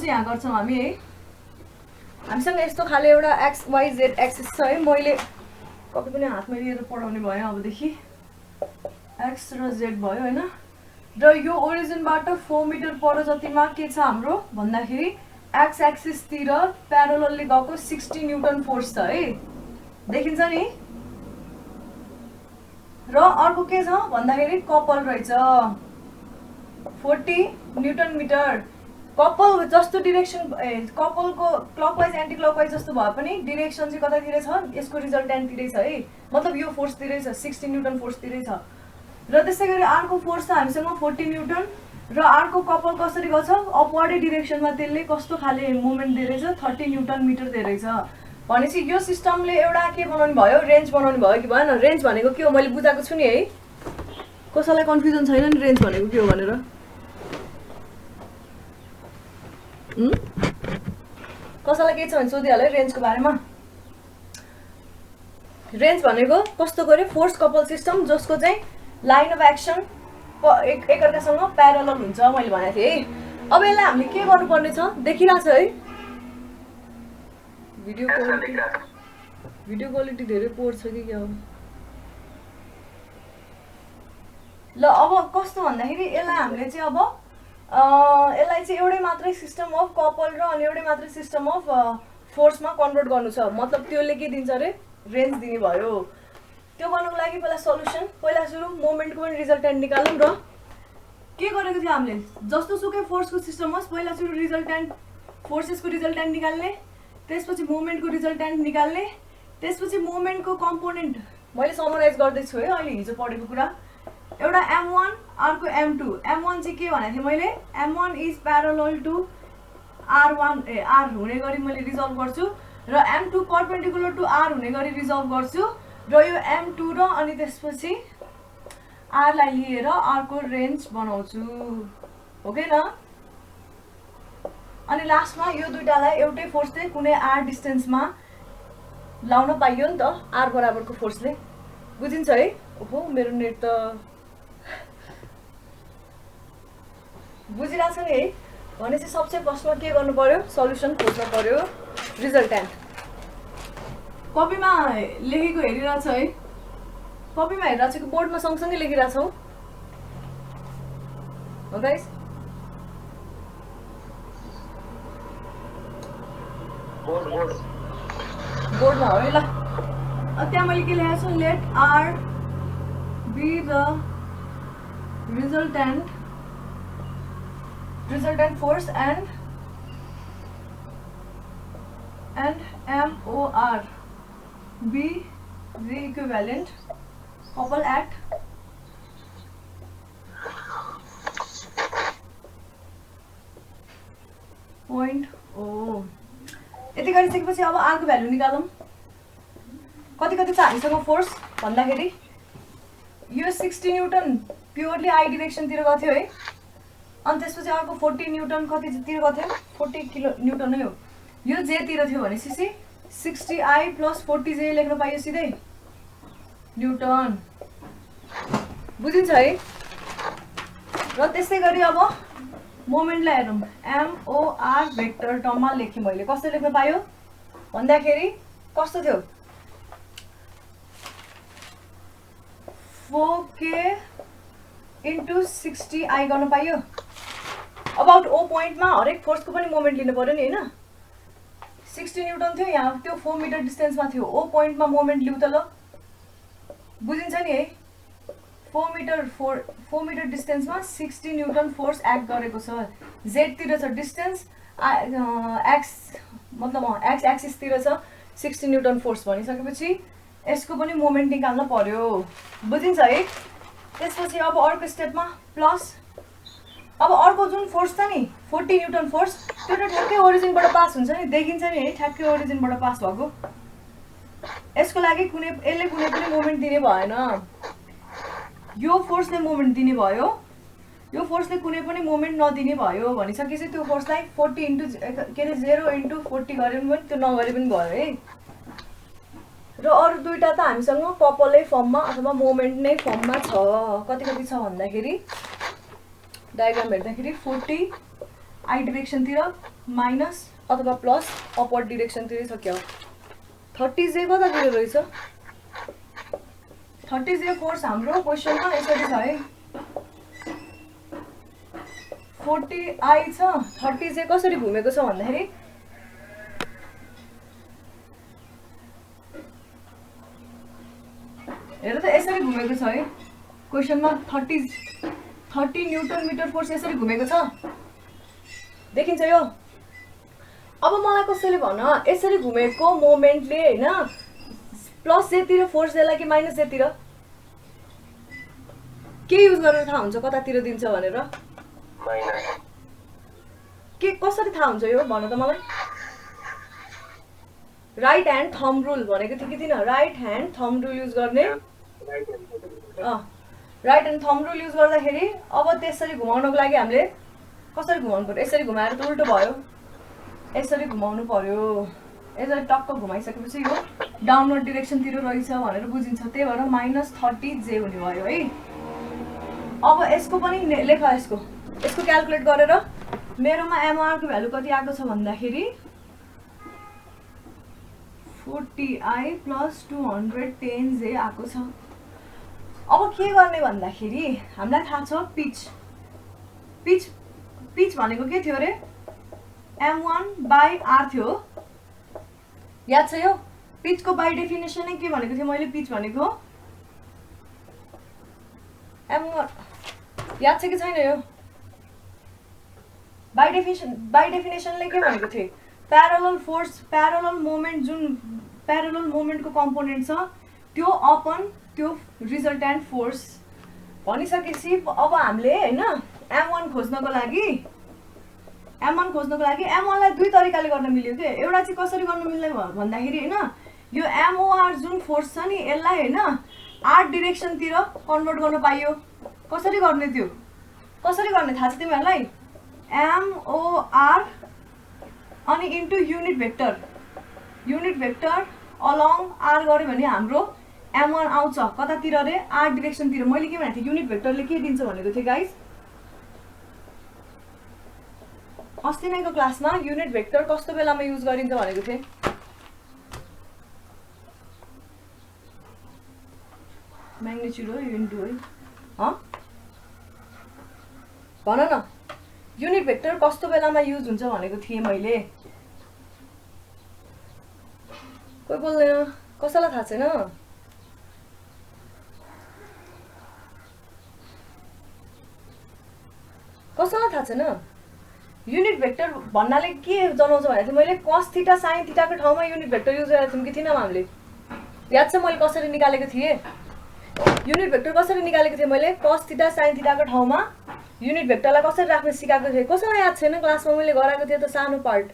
चाहिँ यहाँ गर्छौँ हामी है। हामीसँग यस्तो खाले एउटा XYZ एक्सिस छ है। मैले कपी पनि हातमा लिएर पढाउने भयो अबदेखि। X र Z भयो हैन। र यो ओरिजिनबाट 4 मिटर पर जतिमा के छ हाम्रो भन्दाखेरि एक्स एक्सिस तिर प्यारललले गएको 60 न्यूटन फोर्स छ है। देखिन्छ नि। र अर्को के छ भन्दाखेरि कपल रहेछ 40 न्यूटन मिटर। कपल जस्तो डिरेक्सन कपलको क्लकवाइज एन्टी क्लकवाइज जस्तो भए पनि डिरेक्सन चाहिँ कतातिर छ यसको रिजल्टेन्ट तिरै छ है। मतलब यो फोर्स तिरै छ 60 न्यूटन फोर्स तिरै छ। र त्यसैगरी अर्को फोर्स छ हामीसँग 40 न्यूटन र अर्को कपल कसरी गर्छ अपवर्ड डिरेक्सनमा त्यसले कस्तो खाले मोमेन्ट दिइरहेछ 30 न्यूटन मिटर दिइरहेछ। भनेपछि यो सिस्टमले एउटा के बनाउनु भयो रेन्ज बनाउनु भयो कि भएन। रेन्ज भनेको के हो मैले बुझाएको छु नि है। कसैलाई कन्फ्युजन छैन नि रेन्ज भनेको के हो भनेर। कसैलाई के छ भने सोधिहाल्यो है रेन्जको बारेमा। रेन्ज भनेको कस्तो गरे फोर्स कपल सिस्टम जसको चाहिँ लाइन अफ एक्सन एकअर्कासँग प्यारलल हुन्छ मैले भनेको थिएँ है। अब यसलाई हामीले के गर्नुपर्ने छ देखिरहेछ है। भिडियो क्वालिटी धेरै पोर छ कि क्या हो। ल अब कस्तो भन्दाखेरि यसलाई हामीले चाहिँ अब यसलाई चाहिँ एउटै मात्रै सिस्टम अफ कपल र अनि एउटै मात्रै सिस्टम अफ फोर्समा कन्भर्ट गर्नु छ। मतलब त्यसले के दिन्छ अरे रेन्ज दिने भयो। त्यो गर्नुको लागि पहिला सल्युसन पहिला सुरु मोमेन्टको पनि रिजल्टेन्ट निकालौँ र के गरेको थियो हामीले जस्तो सुकै फोर्सको सिस्टम होस् पहिला सुरु रिजल्टेन्ट फोर्सेसको रिजल्टेन्ट निकाल्ने त्यसपछि मोमेन्टको रिजल्टेन्ट निकाल्ने त्यसपछि मोमेन्टको कम्पोनेन्ट मैले समराइज गर्दैछु है अहिले हिजो पढेको कुरा। एउटा M1 अर्को M2। M1 चाहिँ के भनेको थिएँ मैले M1 is parallel to R1 R हुने गरी मैले रिजल्भ गर्छु र M2 परपेन्डिकुलर टु R हुने गरी रिजल्भ गर्छु र यो M2 र अनि त्यसपछि R लाई लिएर अर्को रेन्ज बनाउँछु हो कि न। अनि लास्टमा यो दुईटालाई एउटै फोर्सले कुनै R डिस्टेन्समा लाउन पाइयो नि त R बराबरको फोर्सले। बुझिन्छ है। ओहो मेरो नेट त बुझिरहेछ नि है। भनेपछि सबसे फर्स्टमा के गर्नु पर्यो सल्युसन खोज्नु पर्यो रिजल्टेन्ट। कपीमा लेखेको हेरिरहेछ है। कपीमा हेरिरहेको बोर्डमा सँगसँगै लेखिरहेछौ हो गाइस। बोर्डमा हो है ल। त्यहाँ मैले के लेखेको छु late R be the resultant force and MOR be the equivalent couple at point O। यति गरिसकेपछि अब R को भ्यालु निकालौँ। कति कति छ हामीसँग फोर्स भन्दाखेरि यो 60 न्यूटन प्योरली आई डिरेक्सनतिर गएको थियो है। अनि त्यसपछि अर्को 40 न्यूटन कतितिर गएको थियो 40 किलो न्यूटन नै हो। यो जे तिर थियो भनेपछि 60I + 40J लेख्न पाइयो सिधै न्यूटन। बुझिन्छ है। र त्यसै गरी अब मोमेन्टलाई हेरौँ MOR भेक्टर टर्ममा लेखेँ मैले। कसरी लेख्न पायो भन्दाखेरि कस्तो थियो 4K × 60I गर्न पाइयो। अबाउट O पोइन्टमा हरेक फोर्सको पनि मोमेन्ट लिनु पर्यो नि हैन। 60 न्यूटन थियो यहाँ त्यो 4 मिटर डिस्टेन्समा थियो। O पोइन्टमा मोमेन्ट लिउ त ल। बुझिन्छ नि है। 4 मिटर डिस्टेन्समा 60 न्यूटन फोर्स एक्ट गरेको छ। Z तिर छ डिस्टेन्स एक्स मतलब एक्स एक्सिस तिर छ 60 न्यूटन फोर्स भनिसकेपछि यसको पनि मोमेन्ट निकाल्न पर्यो। बुझिन्छ है। त्यसपछि अब अर्को स्टेपमा प्लस अब अर्को जुन फोर्स छ नि 40 न्यूटन फोर्स त्यो त ठ्याक्कै ओरिजिनबाट पास हुन्छ नि। देखिन्छ नि है ठ्याक्कै ओरिजिनबाट पास भएको। यसको लागि यसले कुनै पनि मोमेन्ट दिने भएन। यो फोर्सले मोमेन्ट दिने भयो। यो फोर्सले कुनै पनि मोमेन्ट नदिने भयो भनिसकेपछि त्यो फोर्सलाई 40 के अरे 0 × 40 गरे पनि त्यो नगरे पनि भयो है। र अरु दुईटा त हामीसँग कपलै फर्ममा अथवा मोमेन्ट नै फर्ममा छ। कति कति छ भन्दाखेरि डायग्राम हेर्दाखेरि 40 आई डिरेक्सनतिर माइनस अथवा प्लस अपवर्ड डिरेक्सनतिर छ क्या 30J कतातिर रहेछ 30J फोर्स हाम्रो क्वेसनमा यसरी छ है 40I छ 30J कसरी घुमेको छ भन्दाखेरि हेर त यसरी घुमेको छ है क्वेसनमा 30 न्यूटन मिटर फोर्स यसरी घुमेको छ देखिन्छ यो अब मलाई कसैले भन यसरी घुमेको मोमेन्टले हैन प्लस J तिर फोर्स देला कि माइनस J तिर के युज गरेर थाहा हुन्छ कतातिर दिन्छ भनेर माइनस के कसरी थाहा हुन्छ यो भन त मलाई राइट ह्यान्ड थम्ब रुल भनेको थियो कि थिएन right hand thumb rule use गर्ने right hand thumb rule use गर्दाखेरि अब त्यसरी घुमाउनको लागि हामीले कसरी घुमाउनु पर्यो यसरी घुमाएर त उल्टो भयो यसरी घुमाउनु पर्यो यसरी टक्क घुमाइसकेपछि यो डाउनवर्ड डिरेक्सनतिर रहेछ भनेर बुझिन्छ त्यही भएर माइनस 30J हुने भयो है अब यसको पनि लेख यसको क्याल्कुलेट गरेर मेरोमा एमआर को भ्यालु कति आएको छ भन्दाखेरि 40I प्लस 210J आएको छ अब के गर्ने भन्दाखेरि हामीलाई थाहा छ पिच भनेको के थियो रे m1/r थियो याद छ यो पिचको बाइ डेफिनेसन नै के भनेको थिए मैले पिच भनेको m1 याद छ कि छैन यो बाइ डेफिनेसनले के भनेको थिए प्यारलल फोर्स प्यारलल मोमेन्ट जुन प्यारलल मोमेन्टको कम्पोनेन्ट छ त्यो अपन त्यो रिजल्टेन्ट फोर्स भनिसकेपछि अब हामीले हैन m1 खोज्नको लागि m1 लाई दुई तरिकाले गर्न मिल्यो के एउटा चाहिँ कसरी गर्न मिल्ने भन्दाखेरि हैन यो MOR जुन फोर्स छ नि यसलाई हैन r डिरेक्सनतिर कन्भर्ट गर्न पाइयो कसरी गर्ने त्यो कसरी गर्ने थाहा छ तिमीहरुलाई MOR अनि into unit vector along r गर्यो भने हाम्रो m1 आउँछ कतातिर रे r डिरेक्सनतिर मैले के भनेको थिए युनिट भेक्टरले के दिन्छ भनेको थिए गाइस अस्ति नैको क्लासमा युनिट भेक्टर कस्तो बेलामा युज गरिन्छ भनेको थिए म्याग्निट्युड हो इन्टु है भन न युनिट भेक्टर कस्तो बेलामा युज हुन्छ भनेको थिए मैले कोही बोल्दैन कसैलाई थाहा छैन कसैलाई थाहा छैन युनिट भेक्टर भन्नाले के जनाउँछ भने मैले cos थीटा sin थीटा को ठाउँमा युनिट भेक्टर युज गरेको थियौं कि थिएन हामीले याद छ मैले कसरी निकालेको थिए युनिट भेक्टर कसरी निकालेको थिए मैले cos थीटा sin थीटा को ठाउँमा युनिट भेक्टरलाई कसरी राख्न सिकाएको थिए कसैलाई याद छैन क्लासमा मैले गराएको थिए त सानो पार्ट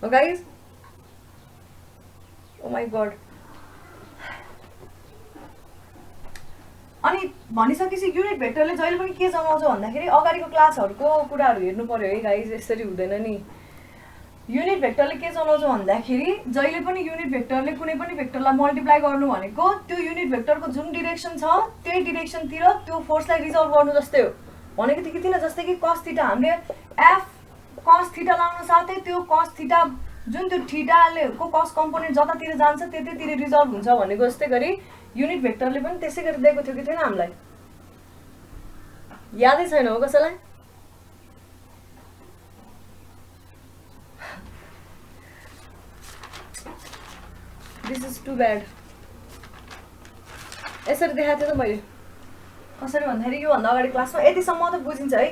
हो गाइस ओ माय गॉड अनि भनिसकेपछि युनिट भेक्टरले जहिले पनि के जनाउँछ भन्दाखेरि अगाडिको क्लासहरुको कुराहरु हेर्नु पर्यो है गाइस यसरी हुँदैन नि युनिट भेक्टरले के जनाउँछ भन्दाखेरि जहिले पनि युनिट भेक्टरले कुनै पनि भेक्टरलाई मल्टिप्लाई गर्नु भनेको त्यो युनिट भेक्टरको जुन डिरेक्सन छ त्यही डिरेक्सनतिर त्यो फोर्सलाई रिजल्भ गर्नु जस्तै हो भनेको थियो कि थिएन जस्तै कि cos थीटा हामीले f cos थीटा लाउन साथै त्यो cos थीटा जुन त्यो थीटाले को cos कम्पोनेन्ट जतातिर जान्छ त्यतैतिर रिजल्भ हुन्छ भनेको जस्तै गरी युनिट भेक्टरले पनि त्यसै गरी दिएको थियो कि थिएन हामीलाई यादै छैन हो कसैलाई दिस इज टु ब्याड यसरी देखाएको थिएँ त मैले कसरी भन्दाखेरि यो भन्दा अगाडि क्लासमा यतिसम्म त बुझिन्छ है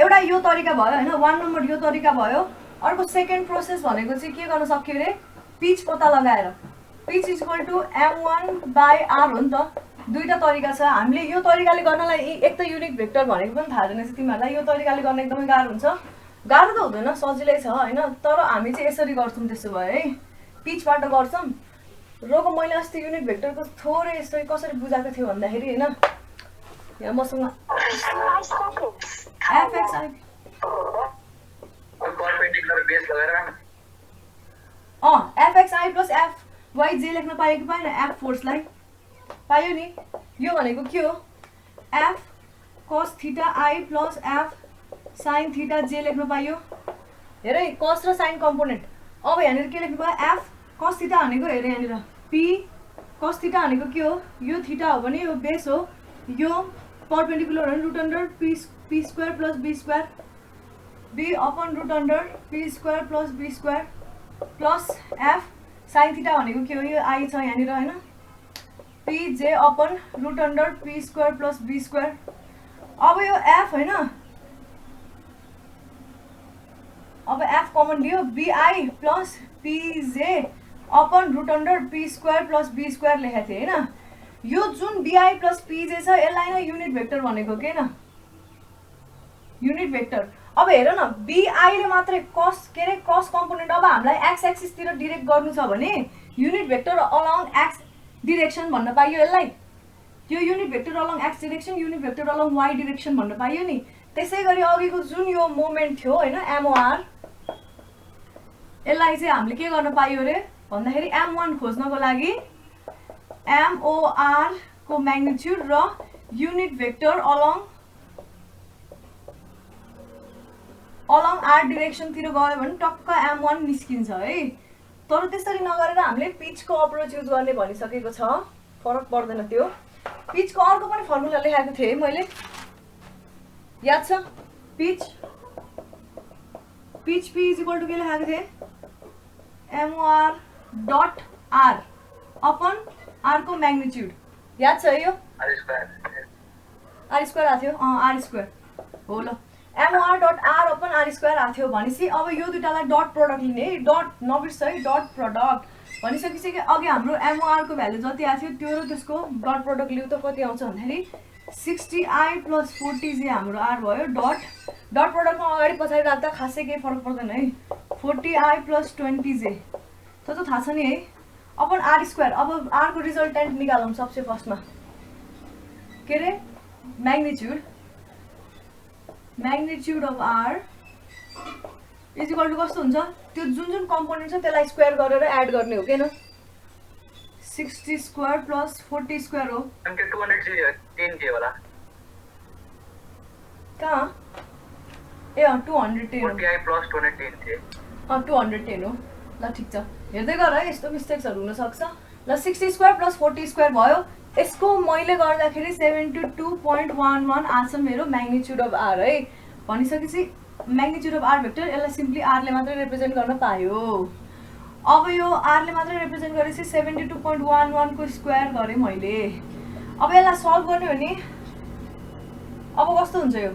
एउटा यो तरिका भयो हैन 1 नम्बर यो तरिका भयो अर्को सेकेन्ड प्रोसेस भनेको चाहिँ के गर्न सक्यो रे पिच पत्ता लगाएर पिच इक्वल टु m1/r हो नि त दुईटा तरिका छ हामीले यो तरिकाले गर्नलाई एक त युनिट भेक्टर भनेको पनि थाहा छैन तिमीहरुलाई यो तरिकाले गर्न एकदमै गाह्रो हुन्छ गाह्रो त हुँदैन सजिलै छ हैन तर हामी चाहिँ यसरी गर्छौं त्यसो भए है पिचबाट गर्छौं रोको मैले अस्ति युनिट भेक्टरको थोरै यसरी कसरी बुझाएको थियो भन्दाखेरि हैन यहाँ मसँग fxi परपेन्डिकुलर बेस लगाएर fxi प्लस fyj लेख्न पायो कि पाएन f फोर्सलाई पायो नि यो भनेको के हो f cos theta i plus f sine theta जे लेख्न पाइयो। हेर है कस र साइन कम्पोनेन्ट। अब यहाँनिर के लेख्नु भयो एफ कस थीटा भनेको हेर यहाँनिर पी कस थीटा भनेको के हो यो थीटा हो भने यो बेस हो यो परपेन्डिकुलर हो root under P square plus B square B upon root under P square plus B square plus F sine theta भनेको के हो यो आई छ यहाँनिर होइन P J upon root under P square plus B square. अब यो F होइन अब एफ कमन लियो B I plus P J upon root under P square plus B square लेखेको थिएँ होइन यो जुन बीआई प्लस पीजे छ यसलाई नै युनिट भेक्टर भनेको के न युनिट भेक्टर। अब हेर न बीआईले मात्रै कस के अरे कस कम्पोनेन्ट अब हामीलाई एक्स एक्सिसतिर डिरेक्ट गर्नु छ भने unit vector along X direction भन्न पाइयो यसलाई यो unit vector along X direction unit vector along Y direction भन्न पाइयो नि। त्यसै गरी अघिको जुन यो मोमेन्ट थियो होइन एमओआर यसलाई चाहिँ हामीले के गर्न पाइयो अरे भन्दाखेरि M1 खोज्नको लागि MOR को म्याग्निट्युड र युनिट भेक्टर अलङ R डिरेक्सनतिर गयो भने टक्क M1 निस्किन्छ है। तर त्यसरी नगरेर हामीले पिचको अप्रोच युज गर्ने भनिसकेको छ फरक पर्दैन त्यो। पिचको अर्को पनि फर्मुला लेखेको थिएँ मैले याद छ पिच P इक्वल टु के लेखेको थिएँ MOR dot R upon R को म्याग्निट्युड याद छ यो R स्क्वायर आएको थियो R स्क्वायर हो ल MOR dot R upon R square आएको थियो भनेपछि अब यो दुईटालाई डट प्रडक्ट लिने है डट नबिर्स है डट प्रडक्ट भनिसकेपछि अघि हाम्रो MOR को भ्यालु जति आएको थियो त्यो र त्यसको डट प्रडक्ट लिउ त कति आउँछ भन्दाखेरि 60I प्लस 40J हाम्रो R भयो डट प्रडक्टमा अगाडि पछाडि राख्दा खासै केही फरक पर्दैन है 40I प्लस 20J त थाहा छ नि है अपन R स्क्वायर। अब R को रिजल्टेन्ट निकालौँ सबसे फर्स्टमा के अरे magnitude of R is equal to कस्तो हुन्छ त्यो जुन जुन कम्पोनेन्ट छ त्यसलाई स्क्वायर गरेर एड गर्ने हो के न 60 स्क्वायर प्लस 40 स्क्वायर हो अन्के 210 के होला कहाँ ए 210 हो 40I प्लस 210 थे 210 हो ल ठिक छ हेर्दै गर है यस्तो मिस्टेक्सहरु हुन सक्छ। ल 60 स्क्वायर प्लस 40 स्क्वायर भयो यसको मैले गर्दाखेरि 72.11 आछ मेरो म्याग्निट्युड अफ R है भनिसकेपछि म्याग्निट्युड अफ R भेक्टर यसलाई सिम्पली R ले मात्र रिप्रेजेन्ट गर्न पायो। अब यो R ले मात्र रिप्रेजेन्ट गरेपछि 72.11 को स्क्वायर गरे मैले। अब यसलाई सल्भ गर्ने हो नि अब कस्तो हुन्छ यो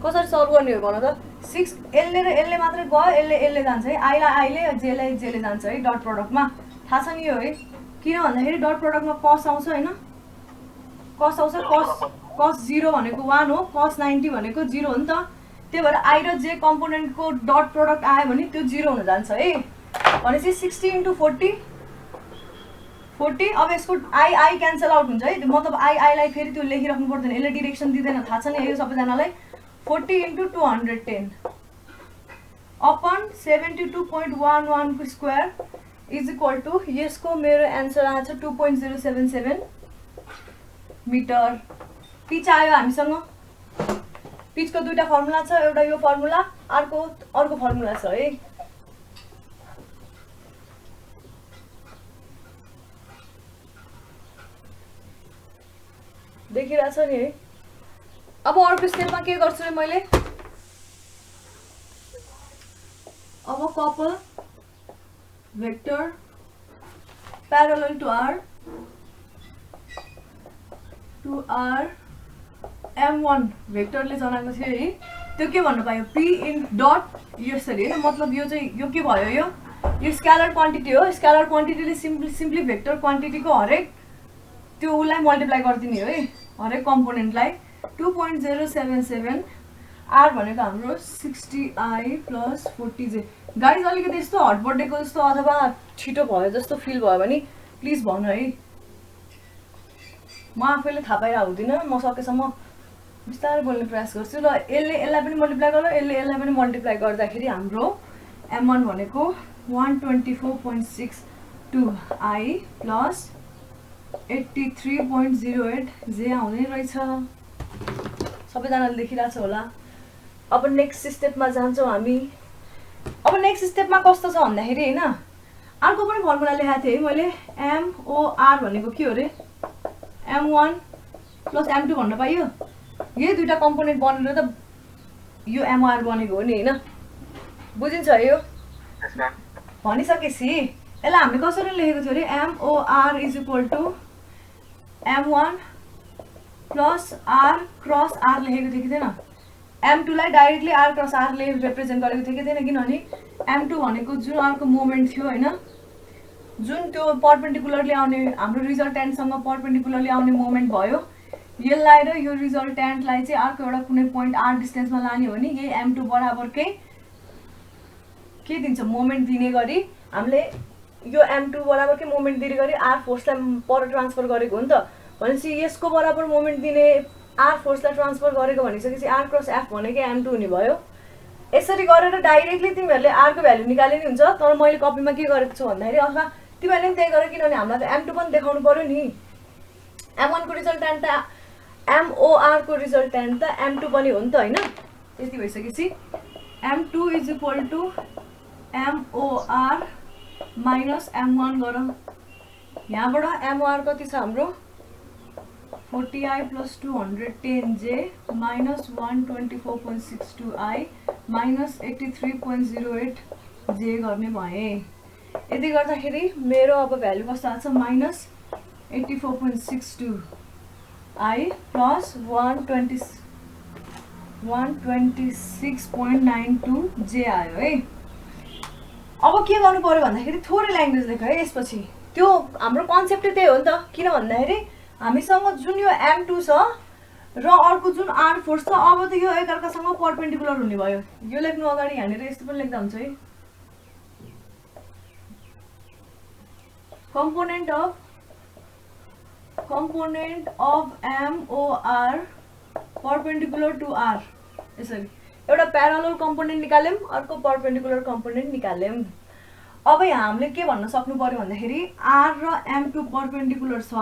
कसरी सल्भ गर्ने हो भन त 6 एलले र एलले मात्र गयो एलले जान्छ है आईलाई आईले जेलाई जेले जान्छ है डट प्रोडक्टमा थाहा छ नि यो है किन भन्दाखेरि डट प्रोडक्टमा कस आउँछ हैन कस आउँछ कस 0 भनेको 1 हो कस 90 भनेको 0 हो नि त त्यही भएर आई र जे कम्पोनेन्टको डट प्रोडक्ट आयो भने त्यो 0 हुन जान्छ है भनेपछि 60 * 40 अब यसको आई क्यान्सल आउट हुन्छ है मतलब आई फेरि त्यो लेखिराख्नु पर्दैन यसले डाइरेक्सन दिदैन थाहा छ नि यो सबैजनालाई 40 * 210 अपन 72.11 को स्क्वायर इज इक्वल टु यसको मेरो एन्सर आछ 2.077 मिटर। पिच आयो हामीसँग पिचको दुईटा फर्मुला छ एउटा यो फर्मुला अर्को फर्मुला छ है देखिरहेछ नि है। अब अर्को स्टेपमा के गर्छु रे मैले अब couple vector parallel to R M1 भेक्टरले जनाएको थियो है त्यो के भन्नु पायो P इन डट यसरी हैन मतलब यो चाहिँ यो के भयो यो स्केलर क्वान्टिटी हो स्केलर क्वान्टिटीले सिम्पली भेक्टर क्वान्टिटीको हरेक त्यो उलाई मल्टिप्लाई गर्दिने हो है हरेक कम्पोनेन्टलाई 2.077 R भनेको हाम्रो 60I प्लस 40J। गाइज अलिकति यस्तो हट बर्थडेको जस्तो अथवा छिटो भयो जस्तो फिल भयो भने प्लिज भन है म आफैले थाहा पाइरा हुँदिन म सकेसम्म बिस्तारै बोल्ने प्रयास गर्छु। ल यसलाई पनि मल्टिप्लाई गर्दा यसलाई पनि मल्टिप्लाई गर्दाखेरि हाम्रो M1 भनेको 124.62I प्लस 83.08 J आउँदै रहेछ। सबैजनाले देखिरहेछ होला। अब नेक्स्ट स्टेपमा जान्छौँ हामी। अब नेक्स्ट स्टेपमा कस्तो छ भन्दाखेरि हैन, अर्को पनि फर्मुला लेखेको थिएँ है मैले। MOR भनेको के हो रे? M1 + M2 भन्न पाइयो। यही दुईटा कम्पोनेन्ट बनेर त यो MOR बनेको हो नि हैन, बुझिन्छ है? यो यस म्याम। भनिसकेपछि यसलाई हामीले कसरी लेखेको थियो अरे? MOR = M1 + R cross R लेखेको थियो कि थिएन? M2 लाई डाइरेक्टली R क्रस R ले रिप्रेजेन्ट गरेको थियो कि थिएन? किनभने M2 भनेको जुन अर्को मोमेन्ट थियो हैन, जुन त्यो परपेन्डिकुलरली आउने, हाम्रो रिजल्टेन्टसँग परपेन्डिकुलरली आउने मोमेन्ट भयो, यसलाई र यो रिजल्टेन्टलाई चाहिँ अर्को एउटा कुनै पोइन्ट R डिस्टेन्समा लाने हो भने यही M2 बराबरकै के दिन्छ? मोमेन्ट दिने गरी हामीले यो M2 बराबरकै मोमेन्ट दिने गरी R फोर्सलाई पर ट्रान्सफर गरेको हो नि त। भनेपछि यसको बराबर मोमेन्ट दिने R फोर्सलाई ट्रान्सफर गरेको भनिसकेपछि R क्रस F भनेकै M2 हुने भयो। यसरी गरेर डाइरेक्टली तिमीहरूले R को भ्यालु निकाले नि हुन्छ। तर मैले कपीमा के गरेको छु भन्दाखेरि अथवा तिमीहरूले पनि त्यही गर, किनभने हामीलाई त M2 पनि देखाउनु पर्यो नि। M1 को रिजल्टेन्ट त MOR को रिजल्टेन्ट त M2 पनि हो नि त हैन? यति भइसकेपछि M2 = MOR - M1 गर। यहाँबाट MOR कति छ हाम्रो? 40i + 210j - 124.62i - 83.08j गर्ने भए। यति गर्दाखेरि मेरो अब भ्यालु कस्तो आउँछ? -84.62i + 126.92j आयो है। अब के गर्नु पर्यो भन्दाखेरि थोरै ल्याङ्ग्वेज लेख है यसपछि। त्यो हाम्रो कन्सेप्टै त्यही हो नि त। किन भन्दाखेरि हामीसँग जुन यो M2 छ र अर्को जुन R फोर्स छ, अब त यो एकअर्कासँग परपेन्डिकुलर हुने भयो। यो लेख्नु अगाडि यहाँनिर यस्तो पनि लेख्दा हुन्छ है। component of MOR perpendicular to R। यसरी एउटा प्यारलल कम्पोनेन्ट निकाल्यौं, अर्को परपेन्डिकुलर कम्पोनेन्ट निकाल्यौं। अब यहाँ हामीले के भन्न सक्नु पर्यो भन्दाखेरि R र M2 परपेन्डिकुलर छ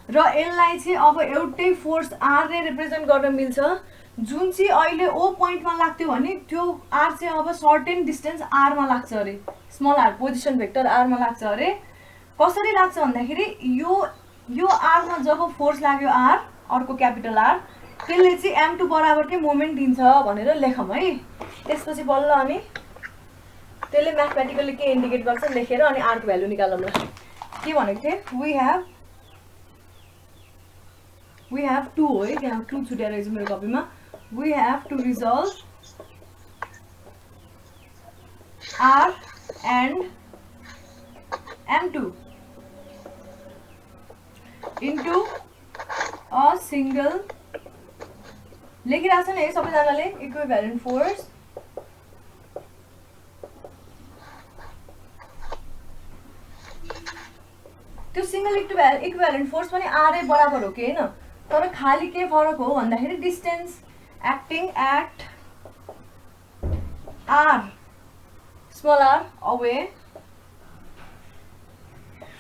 र यसलाई चाहिँ अब एउटै फोर्स R ले रिप्रेजेन्ट गर्न मिल्छ, जुन चाहिँ अहिले O पोइन्टमा लाग्थ्यो भने त्यो R चाहिँ अब सर्टेन डिस्टेन्स R मा लाग्छ अरे, small r position vector R मा लाग्छ अरे। कसरी लाग्छ भन्दाखेरि यो R मा जब फोर्स लाग्यो R, अर्को क्यापिटल R, त्यसले चाहिँ M2 बराबरकै मोमेन्ट दिन्छ भनेर लेखौँ है। त्यसपछि बल्ल अनि त्यसले म्याथमेटिकली के इन्डिकेट गर्छ लेखेर अनि R को भ्यालु निकालौँ ल। के भनेको थिए? we have to हो है, त्यहाँ 2 छुट्याएर रहेछ मेरो कपीमा। we have to resolve R and M2 into a single, लेखिरहेछ नि सबैजनाले, इक्विभ्यालेन्ट फोर्स त्यो सिंगल इक्विभ्यालेन्ट फोर्स पनि R बराबर हो कि हैन? तर खाली के फरक हो भन्दाखेरि distance acting at R small r away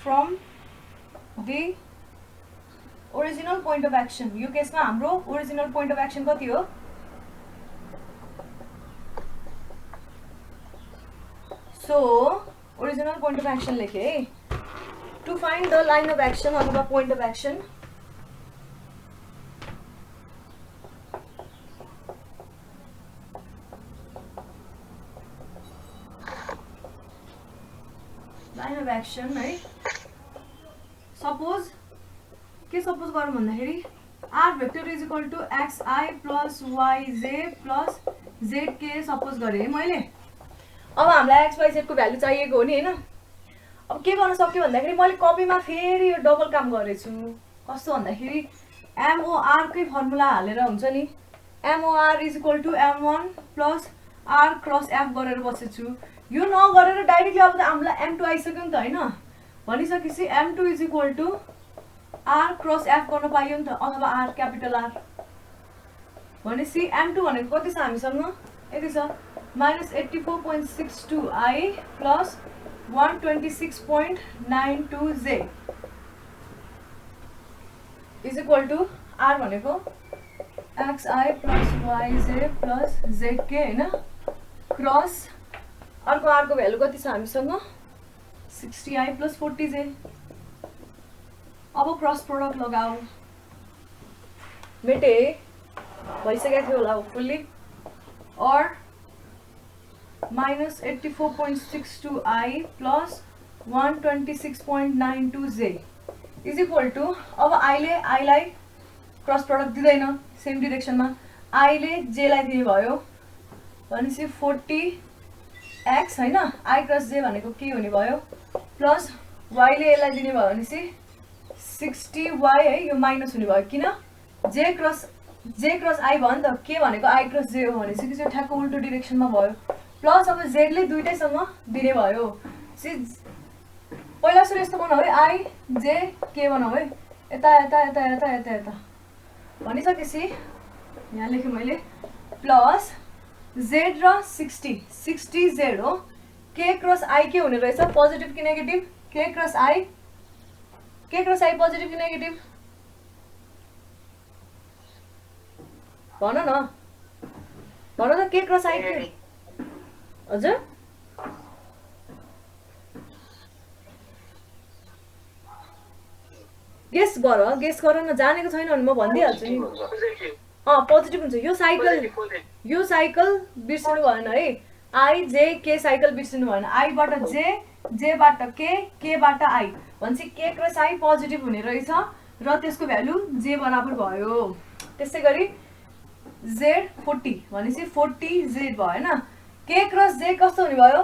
from the original point of action। यो केसमा हाम्रो ओरिजिनल पोइन्ट अफ एक्सन कति हो? So original point of action लेखे है। To find the line of action अथवा point of action, line of action है। Suppose के सपोज गरौँ भन्दाखेरि R vector is equal to xi plus yj plus zk suppose गरेँ है मैले। अब हामीलाई xyz को भ्यालु चाहिएको हो नि हैन? अब के गर्न सक्यो भन्दाखेरि मैले कपीमा फेरि यो डबल काम गरेछु। कस्तो भन्दाखेरि MOR कै फर्मुला हालेर हुन्छ नि, MOR is equal to M1 plus R cross F गरेर बसेछु। यो नगरेर डाइरेक्टली अब त हामीलाई M2 आइसक्यो नि त हैन? भनिसकेपछि M2 is equal to R cross F गर्न पाइयो नि त, अथवा R क्यापिटल R। भनेपछि M2 भनेको कति छ हामीसँग? यति छ, -84.62i plus 126.92j is equal to R भनेको xi plus yj plus zk हैन क्रस अर्को भ्यालु कति छ हामीसँग 60i plus 40j अब क्रस प्रोडक्ट लगाऊ मेटे भइसकेको थियो होला होपफुल्ली और minus 84.62i plus 126.92j is equal to अब i ले i लाई क्रस प्रोडक्ट दिदैन सेम डाइरेक्सनमा i ले j लाई दिए भयो भनेपछि 40x हैन i क्रस j भनेको के हुने भयो प्लस y ले यसलाई दिने भयो भनेपछि 60y है यो माइनस हुने भयो किन j क्रस i भयो नि त के भनेको i क्रस j हो भनेपछि त्यो ठ्याक्क उल्टो डाइरेक्सनमा भयो प्लस अब z ले दुईटैसँग दिने भयो पहिला सुरु यस्तो बनाऊ है i j k बनाऊ है यता यता यता यता यता यता भनिसकेपछि यहाँ लेखेँ मैले प्लस z र 60 z हो k क्रस i के हुने रहेछ पोजिटिभ कि negative k cross i positive कि नेगेटिभ भन न त k क्रस i के हजुर गेस गर न जानेको छैन भने म भनिदिइहाल्छु नि पोजिटिभ हुन्छ यो साइकल बिर्सिनु भएन है i j k साइकल बिर्सिनु भएन i बाट j बाट k बाट i भनेपछि k क्रस i पोजिटिभ हुने रहेछ र त्यसको भ्यालु j बराबर भयो त्यसै गरी z 40 भनेपछि 40z भयो हैन k क्रस j कस्तो हुने भयो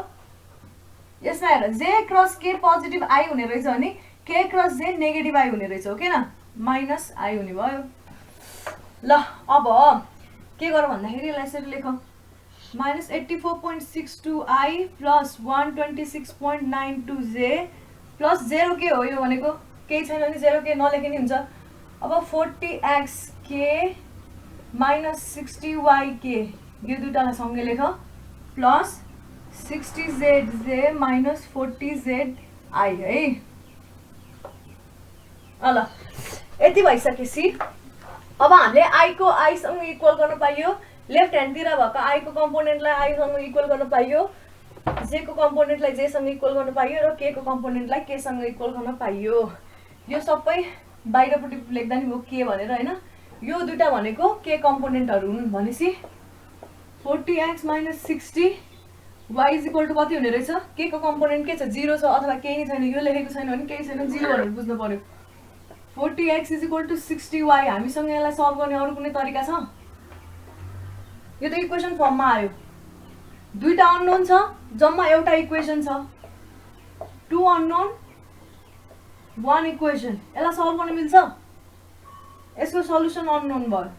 यसमा हेर j cross k positive i हुने रहेछ भने k cross j negative i हुने रहेछ हो के न माइनस i हुने भयो ल अब के गर भन्दाखेरि यसलाई यसरी लेख minus 84.62i plus 126.92j plus 0 के हो यो भनेको केही छैन नि 0 के नलेखे नि हुन्छ अब 40x k minus 60y k यो दुईटालाई सँगै लेख प्लस 60zj minus 40zi है ल यति भइसकेपछि अब हामीले i को i सँग इक्वल गर्न पाइयो लेफ्ट ह्यान्ड तिर भएको i को कम्पोनेन्टलाई i सँग इक्वल गर्न पाइयो j को कम्पोनेन्टलाई j सँग इक्वल गर्न पाइयो र k को कम्पोनेन्टलाई k सँग इक्वल गर्न पाइयो यो सबै बाहिरपट्टि लेख्दा नि भयो k भनेर हैन यो दुईटा भनेको k कम्पोनेन्टहरु हुन् भनेसी 40x - 60 y = कति हुने रहेछ k को कम्पोनेन्ट के छ 0 छ अथवा केही छैन यो लेखेको छैन भने केही छैन 0 भनेर बुझ्नु पर्यो 40x = 60y हामीसँग यसलाई सल्भ गर्ने अरु कुनै तरिका छ यो त इक्वेसन फर्ममा आयो दुईटा अननोन छ जम्मा एउटा इक्वेसन छ टु अननोन वन इक्वेसन यसलाई सल्भ गर्न मिल्छ यसको सल्युसन अननोन भयो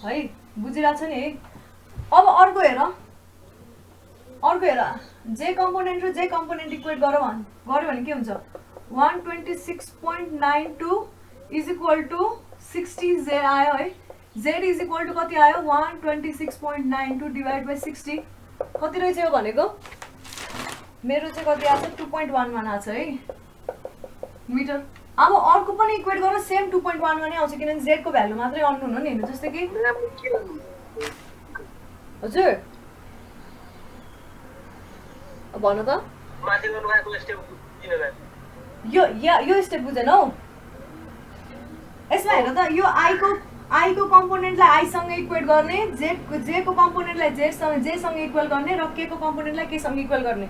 है बुझिरा छ नि है अब अर्को हेर j कम्पोनेन्ट र j कम्पोनेन्ट इक्वेट गर्यो भने के हुन्छ 126.92 = 60z आयो है z = कति आयो 126.92 / 60 कति रहेछ यो भनेको मेरो चाहिँ कति आछ 2.1 मा आछ है मिटर अब अर्को पनि इक्वेट गर्न सेम 2.1 मा नै आउँछ किनभने z को भ्यालु मात्रै अननोन हो नि हैन जस्तै कि हजुर भन त माथि गर्नु गएको स्टेप किन यो स्टेप बुझेनौ यसमा हेर त यो i को कम्पोनेन्टलाई i सँग इक्वेट गर्ने j को कम्पोनेन्टलाई j सँग इक्वल गर्ने र k को कम्पोनेन्टलाई k सँग इक्वल गर्ने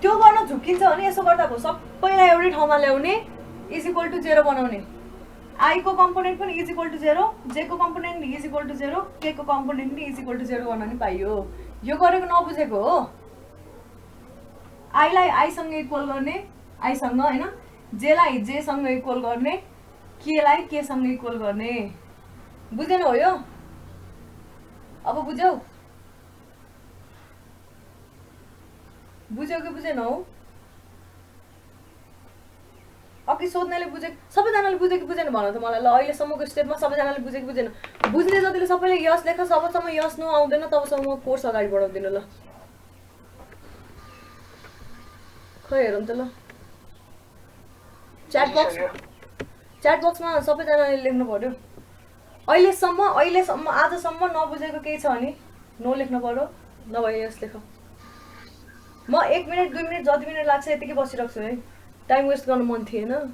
त्यो गर्न झुकिन्छ भने यसो गर्दा भयो सबैलाई एउटै ठाउँमा ल्याउने = 0 बनाउने i को कम्पोनेन्ट पनि = 0 j को कम्पोनेन्ट = 0 k को कम्पोनेन्ट पनि = 0 गर्न नि पाइयो यो गरेको नबुझेको हो i लाई i सँग इक्वल गर्ने i सँग हैन j लाई j सँग इक्वल गर्ने k लाई k सँग इक्वल गर्ने बुझेन हो यो अब बुझ्यौ कि बुझेनौ अघि सोध्नेले बुझे सबैजनाले बुझे कि बुझेन भन त मलाई ल अहिले सम्मको स्टेपमा सबैजनाले बुझे कि बुझेन बुझ्ने जतिले सबैले यस लेख सबैसम्म यस नो आउँदैन तबसम्म कोर्स अगाडि बढाउँदिनु ल खै हेरौँ त ल च्याट बक्समा सबैजनाले लेख्नु पर्यो अहिलेसम्म आजसम्म नबुझेको केही छ भने नो लेख्नु पर्यो, नभए यस लेख। म 1 मिनट 2 मिनट जति मिनट लाग्छ यतिकै बसिरहेको छु है, टाइम वेस्ट गर्नु मन थिएन।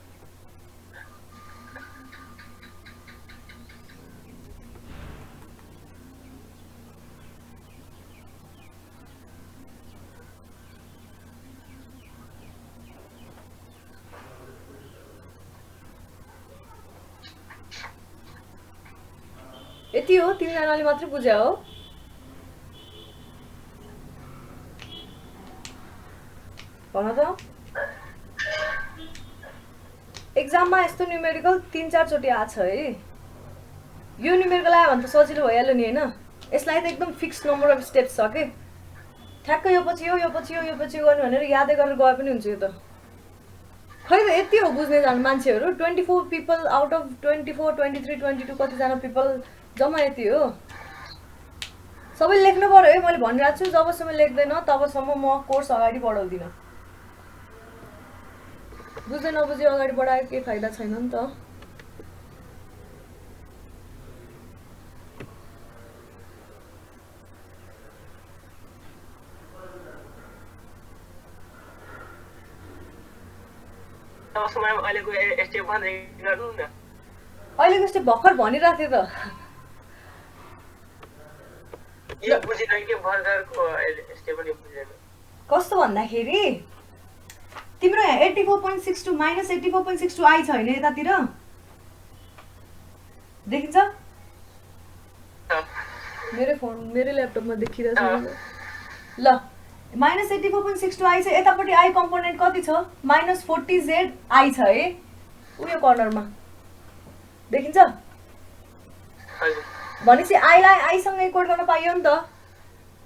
यति हो, तिमीजनाले मात्रै बुझ्या हो। भन त एक्जाममा यस्तो न्युमेरिकल 3-4 चोटि आछ है। यो न्युमेरिकल आयो भने त सजिलो भइहाल्यो नि हैन। यसलाई त एकदम फिक्स नम्बर अफ स्टेप्स छ के, ठ्याक्कै यो पछि यो पछि यो पछि गर्नु भनेर यादै गरेर गए पनि हुन्छ। यो त खै त यति हो बुझ्ने जानु मान्छेहरू। 24 पिपल आउट अफ 24 23 22 कतिजना पिपल जम्मा यति हो। सबैले लेख्नु पर्यो है, मैले भनिरहेको छु। जबसम्म लेख्दैन तबसम्म म कोर्स अगाडि बढाउँदिनँ। बुझ्दै नबुझ्यो अगाडि बढाएको केही फाइदा छैन नि त। अहिलेको स्टेप भर्खर भनिरहेको थिएँ त। कस्तो भन्दाखेरि तिम्रो यहाँ 84.62 माइनस 84.62 आई छ होइन, यतातिर देखिन्छ? मेरो ल्यापटपमा देखिरहेको छ ल। माइनस 84.62 आई छ, यतापट्टि आई कम्पोनेन्ट कति छ? माइनस 40Z आई छ है, उयो कर्नरमा देखिन्छ? भनेपछि आईलाई आईसँग इक्वेट गर्न पाइयो नि त।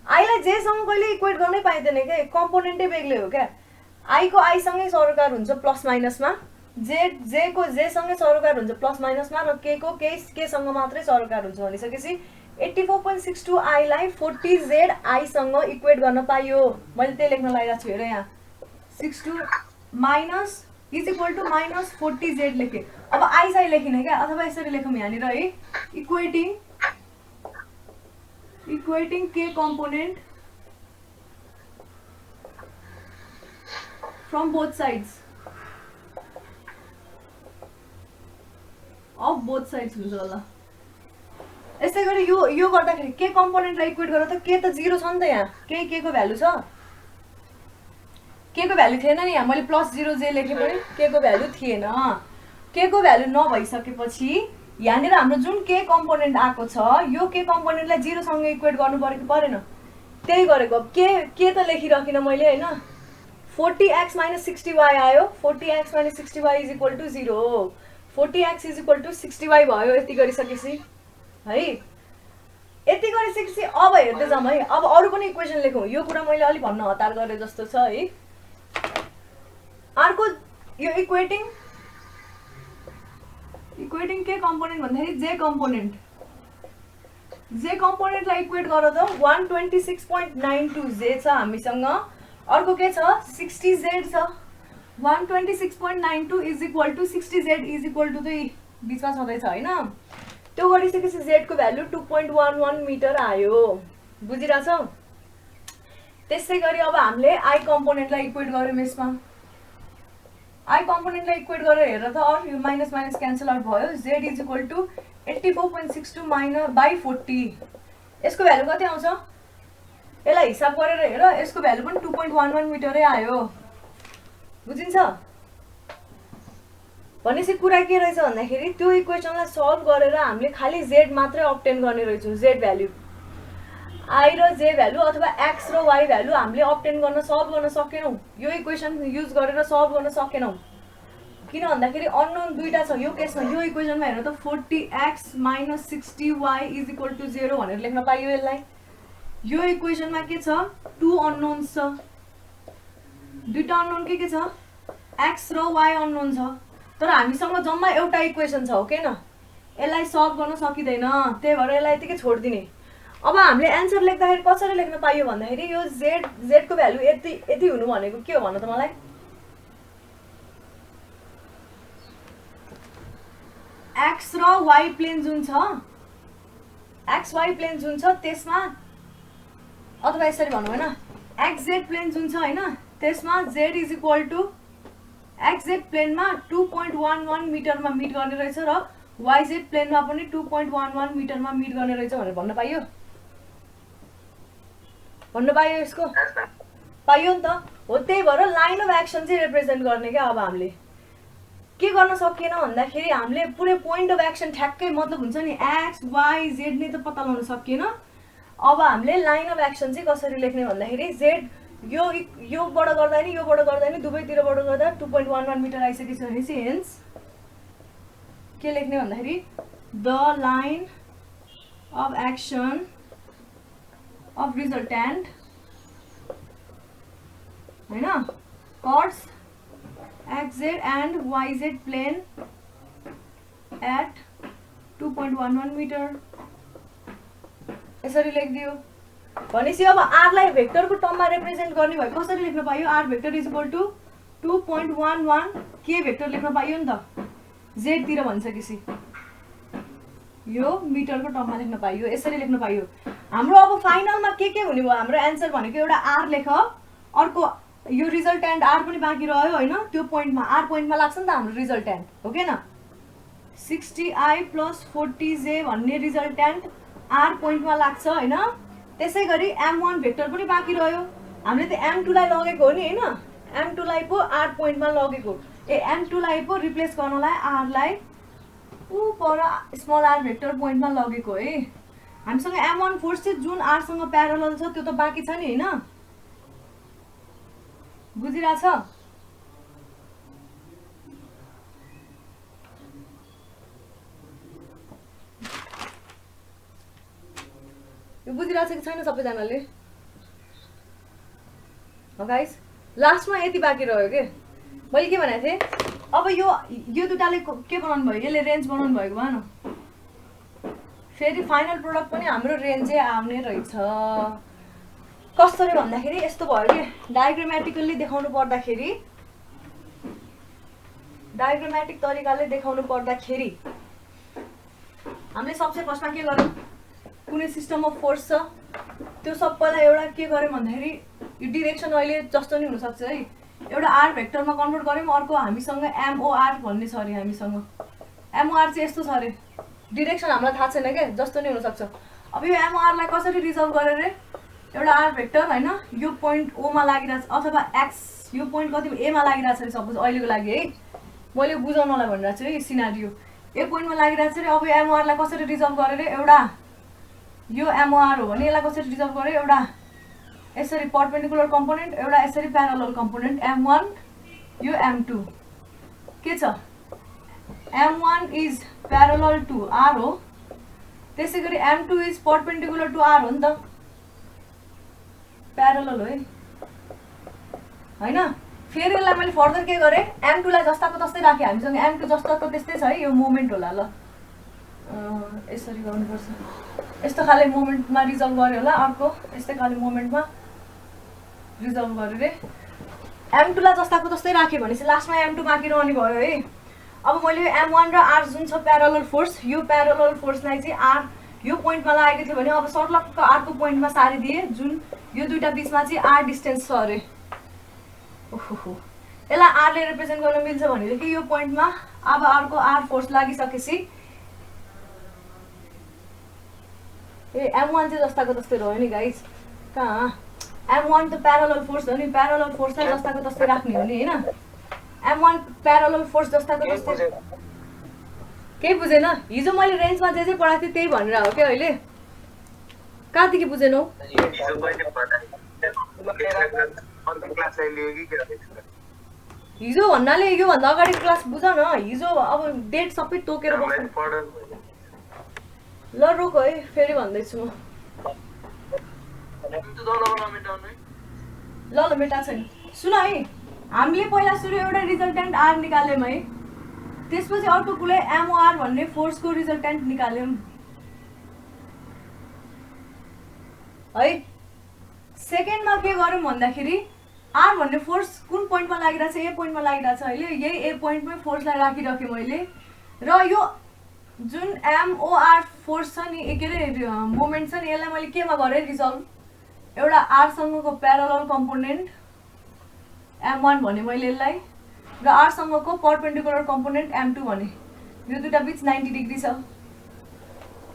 आईलाई जेसँग कहिले इक्वेट गर्नै पाइँदैन क्या, कम्पोनेन्टै बेग्लै हो क्या। आई को आई सँगै सरोकार हुन्छ प्लस माइनसमा, जे को जे सँगै सरोकार हुन्छ प्लस माइनसमा, र के को के सँग मात्रै सरोकार हुन्छ। भनिसकेपछि 84.62 आईलाई 40Z आईसँग इक्वेट गर्न पाइयो। मैले त्यही लेख्न लागिरहेको छु हेर, यहाँ 62 minus is equal to minus 40Z लेखेँ। अब आई चाहिँ लेखिनँ क्या, अथवा यसरी लेखौँ यहाँनिर है, इक्वेटिङ के component from both sides of both sides हुन्छ होला। यसै गरी यो गर्दाखेरि के कम्पोनेन्टलाई इक्वेट गर त, के त 0 छ नि त यहाँ, के को भ्यालु छ? के को भ्यालु थिएन नि यहाँ, मैले प्लस 0J लेखेँ पनि के को भ्यालु थिएन। के को भ्यालु नभइसकेपछि यहाँनिर हाम्रो जुन के कम्पोनेन्ट आएको छ, यो के कम्पोनेन्टलाई 0 सँग इक्वेट गर्नु पर्यो कि परेन? त्यही गरेको। अब के त लेखिराखिनँ मैले हैन। 40x minus 60y आयो, 40x minus 60y is equal to 0, 40x is equal to 60y भयो। यति गरिसकेपछि है, यति गरिसकेपछि अब हेर्दै जाऊँ है। अब अरू पनि इक्वेसन लेखौँ। यो कुरा मैले अलि भन्न हतार गरे जस्तो छ है। अर्को यो इक्वेटिङ के कम्पोनेन्ट भन्दाखेरि जे कम्पोनेन्टलाई इक्वेट गर त 126.92 छ हामीसँग। अर्को के छ? 60Z छ। 126.92 is equal to 60Z is equal to चाहिँ बिचमा छँदैछ होइन। त्यो गरिसकेपछि Z को भ्यालु 2.11 मिटर आयो। बुझिरहेछौ? त्यसै गरी अब हामीले आई कम्पोनेन्टलाई इक्वेट गर्यौँ यसमा। आई कम्पोनेन्टलाई इक्वेट गरेर हेर त, अरू यो माइनस माइनस क्यान्सल आउट भयो। Z is equal to 84.62 minus by 40। यसको भ्यालु कति आउँछ? यसलाई हिसाब गरेर हेर, यसको भ्यालु पनि 2.11 मिटरै आयो। बुझिन्छ? भनेपछि कुरा के रहेछ भन्दाखेरि त्यो इक्वेसनलाई सल्भ गरेर हामीले खालि Z मात्रै अब्टेन गर्ने रहेछौँ। Z भ्यालु, आई र जे भ्यालु अथवा एक्स र वाई भ्यालु हामीले अब्टेन गर्न सल्भ गर्न सकेनौँ। यो इक्वेसन युज गरेर सल्भ गर्न सकेनौँ। किन भन्दाखेरि अननोन दुईटा छ यो केसमा। यो इक्वेसनमा हेर त 40x minus 60y is equal to 0 भनेर लेख्न पाइयो यसलाई। यो इक्वेसनमा के छ? 2 अननोन्स छ। दुईटा अननोन के छ? x र y अननोन छ। तर हामीसँग जम्मा एउटा इक्वेसन छ हो के न? यसलाई सल्भ गर्न सकिँदैन, त्यही भएर यसलाई यतिकै छोडिदिने। अब हामीले एन्सर लेख्दाखेरि कसरी लेख्न पाइयो भन्दाखेरि यो z को भ्यालु यति हुनु भनेको के हो भन त मलाई? x र y प्लेन जुन छ एक्स वाई प्लेन जुन छ त्यसमा अथवा यसरी भनौँ हैन एक्स जेड प्लेन जुन छ हैन त्यसमा z is equal to X Z प्लेनमा 2.11 मिटरमा मिट गर्ने रहेछ र वाई जेड प्लेनमा पनि 2.11 मिटरमा मिट गर्ने रहेछ भनेर भन्न पाइयो यसको पाइयो नि त हो। त्यही भएर लाइन अफ एक्सन चाहिँ रिप्रेजेन्ट गर्ने क्या। अब हामीले के गर्न सकिएन भन्दाखेरि हामीले पुरै पोइन्ट अफ एक्सन ठ्याक्कै मतलब हुन्छ नि एक्स वाई जेड नै त पत्ता लगाउन सकिएन। अब हामीले लाइन अफ एक्सन चाहिँ कसरी लेख्ने भन्दाखेरि जेड योबाट गर्दा नि योबाट गर्दा नि दुवैतिरबाट गर्दा 2.11 मिटर आइसकेपछि हेन्स के लेख्ने भन्दाखेरि the line of action of resultant हैन cuts xz and yz plane at 2.11 metre यसरी लेखिदियो भनेपछि अब r लाई भेक्टरको टर्ममा रिप्रेजेन्ट गर्ने भए कसरी लेख्न पाइयो r vector is equal to 2.11 के भेक्टर लेख्न पाइयो नि त z तिर भनिसकेपछि यो मिटरको टर्ममा लेख्न पाइयो यसरी लेख्न पाइयो। हाम्रो अब फाइनलमा के हुने भयो हाम्रो एन्सर भनेको एउटा r लेख अर्को यो रिजल्टेन्ट r पनि बाँकी रह्यो हैन त्यो पोइन्टमा r पोइन्टमा लाग्छ नि त हाम्रो रिजल्टेन्ट हो किन 60i + 40j भन्ने रिजल्टेन्ट r पोइन्टमा लाग्छ हैन। त्यसैगरी m1 भेक्टर पनि बाँकी रह्यो हामीले त m2 लाई लगेको हो नि हैन m2 लाई पो r पोइन्टमा लगेको m2 लाई पो रिप्लेस गर्नलाई r लाई उ पर स्मल r भेक्टर पोइन्टमा लगेको है। हामीसँग m1 फोर्स चाहिँ जुन r सँग प्यारलल छ त्यो त बाँकी छ नि हैन बुझिरहेछ यो बुझिरहेछ कि छैन सबैजनाले गाइस लास्टमा यति बाँकी रह्यो के मैले के भनेको थिएँ अब यो दुटाले के बनाउनु भयो यसले रेन्ज बनाउनु भएको भएन फेरि फाइनल प्रोडक्ट पनि हाम्रो रेन्जै आउने रहेछ। कसरी भन्दाखेरि यस्तो भयो कि डायग्रामेटिकली देखाउनु पर्दाखेरि डायग्रामेटिक तरिकाले देखाउनु पर्दाखेरि हामीले सबसे फर्स्टमा के गर्यौं कुनै सिस्टम अफ फोर्स छ त्यो सबैलाई एउटा के गर्यौं भन्दाखेरि यो डाइरेक्सन अहिले जस्तो नि हुन सक्छ है एउटा r भेक्टरमा कन्भर्ट गर्यौं अर्को हामीसँग MOR भन्ने छ रे हामीसँग MOR चाहिँ यस्तो छ रे डाइरेक्सन हामीलाई थाहा छैन के जस्तो नि हुन सक्छ। अब यो MOR लाई कसरी रिजल्भ गरे रे एउटा r भेक्टर हैन यो पोइन्ट o मा लागिराछ अथवा x यो पोइन्ट कति a मा लागिराछ रे सपोज अहिलेको लागि है मैले बुझाउनलाई भनिरहेको छु है सिनारियो ए पोइन्टमा लागिराछ रे। अब MOR लाई कसरी रिजल्भ गरे रे एउटा यो MOR हो भने यसलाई कसरी रिजल्भ गरे एउटा यसरी परपेन्डिकुलर कम्पोनेन्ट एउटा यसरी प्यारलल कम्पोनेन्ट m1 यो m2 के छ m1 is parallel to r हो त्यसैगरी m2 is perpendicular to r हो नि त प्यारलल हो है हैन। फेरि यसलाई मैले फर्दर के गरे m2 लाई जस्ताको तस्तै राखे हामीसँग m2 जस्ताको त्यस्तै छ है यो मोमेन्ट होला ल यसरी गर्नुपर्छ यस्तो खाले मोमेन्टमा रिजल्भ गरे होला अर्को यस्तै खाले मोमेन्टमा रिजल्भ गरे रे m2 लाई जस्ताको तस्तै राखे भनेपछि लास्टमा m2 बाँकी रहने भयो है। अब मैले m1 र r जुन छ प्यारलल फोर्स यो प्यारलल फोर्सलाई चाहिँ r यो पोइन्टमा लागेको थियो भने अब सर्लक्क r को पोइन्टमा सारिदिए जुन यो दुईटा बीचमा चाहिँ r डिस्टेन्स छ अरे ओहो यसलाई r ले रिप्रेजेन्ट गर्न मिल्छ भनेदेखि यो पोइन्टमा अब r को r फोर्स लागिसकेपछि ए m1 चाहिँ जस्ताको तस्तै रह्यो नि गाइस कहाँ m1 त प्यारलल फोर्स हो नि प्यारलल फोर्सलाई जस्ताको तस्तै राख्ने हो नि हैन m1 प्यारलल फोर्स जस्ताको तस्तै केही बुझेन हिजो मैले रेन्जमा जे पढाएको थिएँ त्यही भनेर हो के अहिले कहाँदेखि बुझेनौ हिजो भन्नाले यो भन्दा अगाडि क्लास बुझ न हिजो अब डेट सबै तोकेर बस्नु ल रोक है फेरि भन्दैछु म ल मेटा छैन सुन है हामीले पहिला सुरु एउटा रिजल्टेन्ट r निकाल्यौं है त्यसपछि अर्को कुले MOR भन्ने फोर्सको रिजल्टेन्ट निकाल्यौं है। सेकेन्डमा के गर्यौं भन्दाखेरि r भन्ने फोर्स कुन पोइन्टमा लागिरहेछ ए पोइन्टमा लागिरहेछ अहिले यही ए पोइन्टमै फोर्सलाई राखिराखे मैले र यो जुन एमओआर फोर्स छ नि के अरे मोमेन्ट छ नि यसलाई मैले केमा गरेँ रिजल्भ एउटा आरसँगको प्यारलल कम्पोनेन्ट M1 भने मैले यसलाई र आरसँगको परपेन्डिकुलर कम्पोनेन्ट M2 भने यो दुईटा बिच 90 डिग्री छ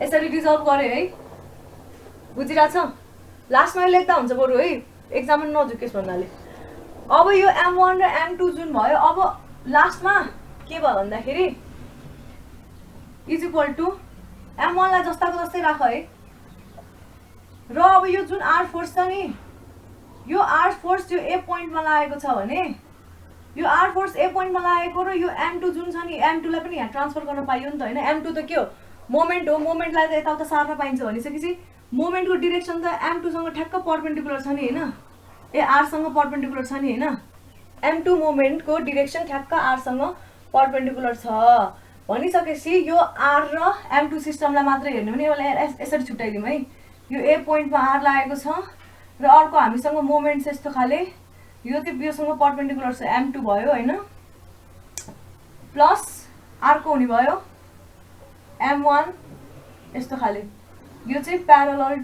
यसरी रिजल्भ गरेँ है बुझिरहेछ लास्टमा लेख्दा हुन्छ बरु है एक्जाममा नझुकेस् भन्नाले अब यो M1 र M2 जुन भयो अब लास्टमा के भयो भन्दाखेरि इज इक्वल टु M1 लाई जस्ताको जस्तै राख है र अब यो जुन आर फोर्स छ नि यो आर फोर्स यो ए पोइन्टमा लागेको छ भने यो आर फोर्स ए पोइन्टमा लागेको र यो M2 जुन छ नि M2 लाई पनि यहाँ ट्रान्सफर गर्न पाइयो नि त हैन M2 त के हो मोमेन्ट हो मोमेन्टलाई त यताउता सार्न पाइन्छ भनिसकेपछि मोमेन्टको डिरेक्सन त M2 सँग ठ्याक्क परपेन्डिकुलर छ नि हैन ए आर सँग परपेन्डिकुलर छ नि हैन M2 मोमेन्टको डिरेक्सन ठ्याक्क आर सँग परपेन्डिकुलर छ भनिसकेपछि यो आर र M2 सिस्टमलाई मात्र हेर्ने भने यसलाई यसरी छुट्याइदिउँ है यो ए पोइन्टमा आर लागेको छ र अर्को हामीसँग मोमेन्ट छ यस्तो खाले यो चाहिँ योसँग परपेन्डिकुलर छ M2 भयो हैन प्लस आरको हुने भयो M1 यस्तो खाले यो चाहिँ प्यारलल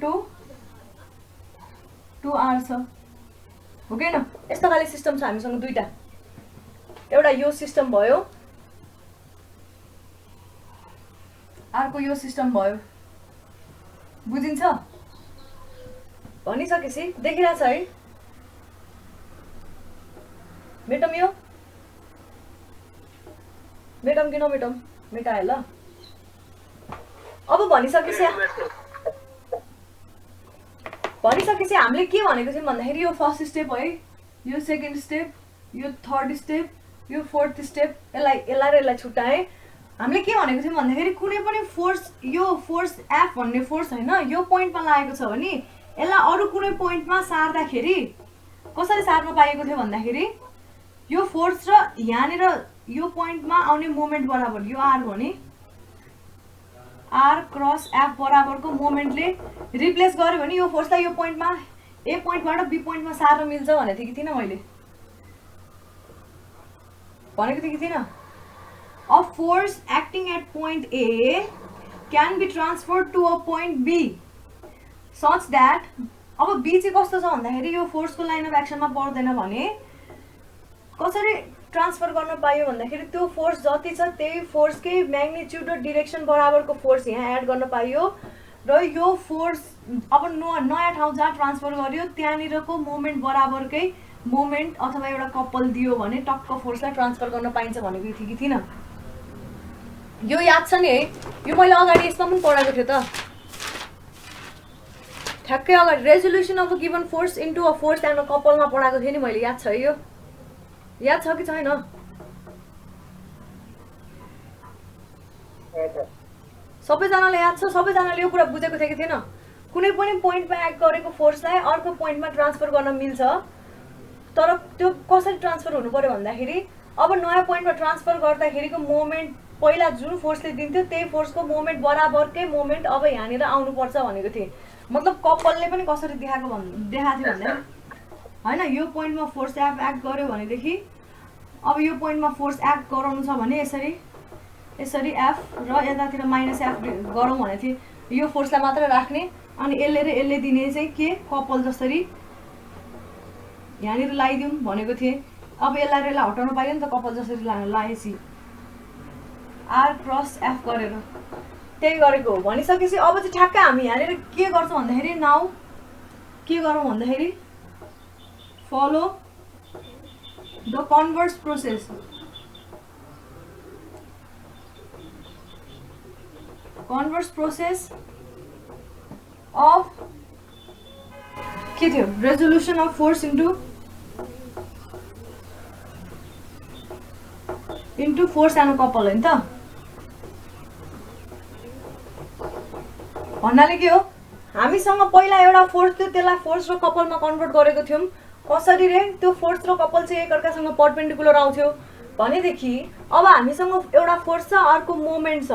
टु आर छ हो कि हैन यस्तो खाले सिस्टम छ हामीसँग दुईटा एउटा यो सिस्टम भयो अर्को यो सिस्टम भयो बुझिन्छ भनिसकेपछि देखिरहेछ है मेटम यो मेटम कि नमेटम मेटाए ल अब भनिसकेपछि हामीले के भनेको थियौँ भन्दाखेरि यो फर्स्ट स्टेप है यो सेकेन्ड स्टेप यो थर्ड स्टेप यो फोर्थ स्टेप यसलाई छुट्याएँ हामीले के भनेको थियौँ भन्दाखेरि कुनै पनि फोर्स यो फोर्स एफ भन्ने फोर्स हैन यो पोइन्टमा लागेको छ भने यसलाई अरु कुनै पोइन्टमा सार्दाखेरि कसरी सार्न पाइएको थियो भन्दाखेरि यो फोर्स र यहाँनिर यो पोइन्टमा आउने मोमेन्ट बराबर यो आर भने आर क्रस एफ बराबरको मोमेन्टले रिप्लेस गर्यो भने यो फोर्सलाई यो पोइन्टमा ए पोइन्टबाट बी पोइन्टमा सार्न मिल्छ भनेको थिएँ कि थिइनँ मैले भनेको थिएँ कि थिइनँ a force acting at point A can be transferred to a point B such that अब बी चाहिँ कस्तो छ भन्दाखेरि यो फोर्सको लाइन अफ एक्सनमा पर्दैन भने कसरी ट्रान्सफर गर्न पाइयो भन्दाखेरि त्यो फोर्स जति छ त्यही फोर्सकै म्याग्निट्युड र डिरेक्सन बराबरको फोर्स यहाँ एड गर्न पाइयो र यो फोर्स अब नयाँ ठाउँ जहाँ ट्रान्सफर गर्यो त्यहाँनिरको मोमेन्ट बराबरकै मोमेन्ट अथवा एउटा कपल दियो भने टक्क फोर्सलाई ट्रान्सफर गर्न पाइन्छ भनेको थिएँ कि थिइनँ यो याद छ नि है यो मैले अगाडि यसमा पनि पढाएको थिएँ त ठ्याक्कै अगाडि resolution of a given force into a force and a कपलमा पढाएको थिएँ नि मैले याद छ यो याद छ कि छैन सबैजनाले याद छ सबैजनाले यो कुरा बुझेको थियो कि थिएन कुनै पनि पोइन्टमा एक्ट गरेको फोर्सलाई अर्को पोइन्टमा ट्रान्सफर गर्न मिल्छ तर त्यो कसरी ट्रान्सफर हुनु पर्यो भन्दाखेरि अब नयाँ पोइन्टमा ट्रान्सफर गर्दाखेरिको मोमेन्ट पहिला जुन फोर्सले दिन्थ्यो त्यही फोर्सको मोमेन्ट बराबरकै मोमेन्ट अब यहाँनिर आउनुपर्छ भनेको थिएँ मतलब कपलले पनि कसरी देखाएको थियो भन्दा हैन यो पोइन्टमा फोर्स एक्ट गर्यो भनेदेखि अब यो पोइन्टमा फोर्स एक्ट गराउनु छ भने यसरी यसरी एफ र यतातिर माइनस एफ गरौँ भनेको थिएँ यो फोर्सलाई मात्र राख्ने अनि यसले र यसले दिने चाहिँ के कपल जसरी यहाँनिर लगाइदिउँ भनेको थिएँ अब यसलाई र यसलाई हटाउनु पाइयो नि त कपल जसरी लगाएपछि आर क्रस एफ गरेर त्यही गरेको हो भनिसकेपछि अब चाहिँ ठ्याक्कै हामी यहाँनिर के गर्छौँ भन्दाखेरि नाउ के गरौँ भन्दाखेरि follow the converse process of के थियो resolution of force into force and couple हैन त भन्नाले के हो हामीसँग पहिला एउटा फोर्स थियो त्यसलाई फोर्स र कपलमा कन्भर्ट गरेको थियौं कसरी रे त्यो फोर्स र कपल चाहिँ एकअर्कासँग परपेन्डिकुलर आउँथ्यो भनेदेखि अब हामीसँग एउटा फोर्स छ अर्को मोमेन्ट छ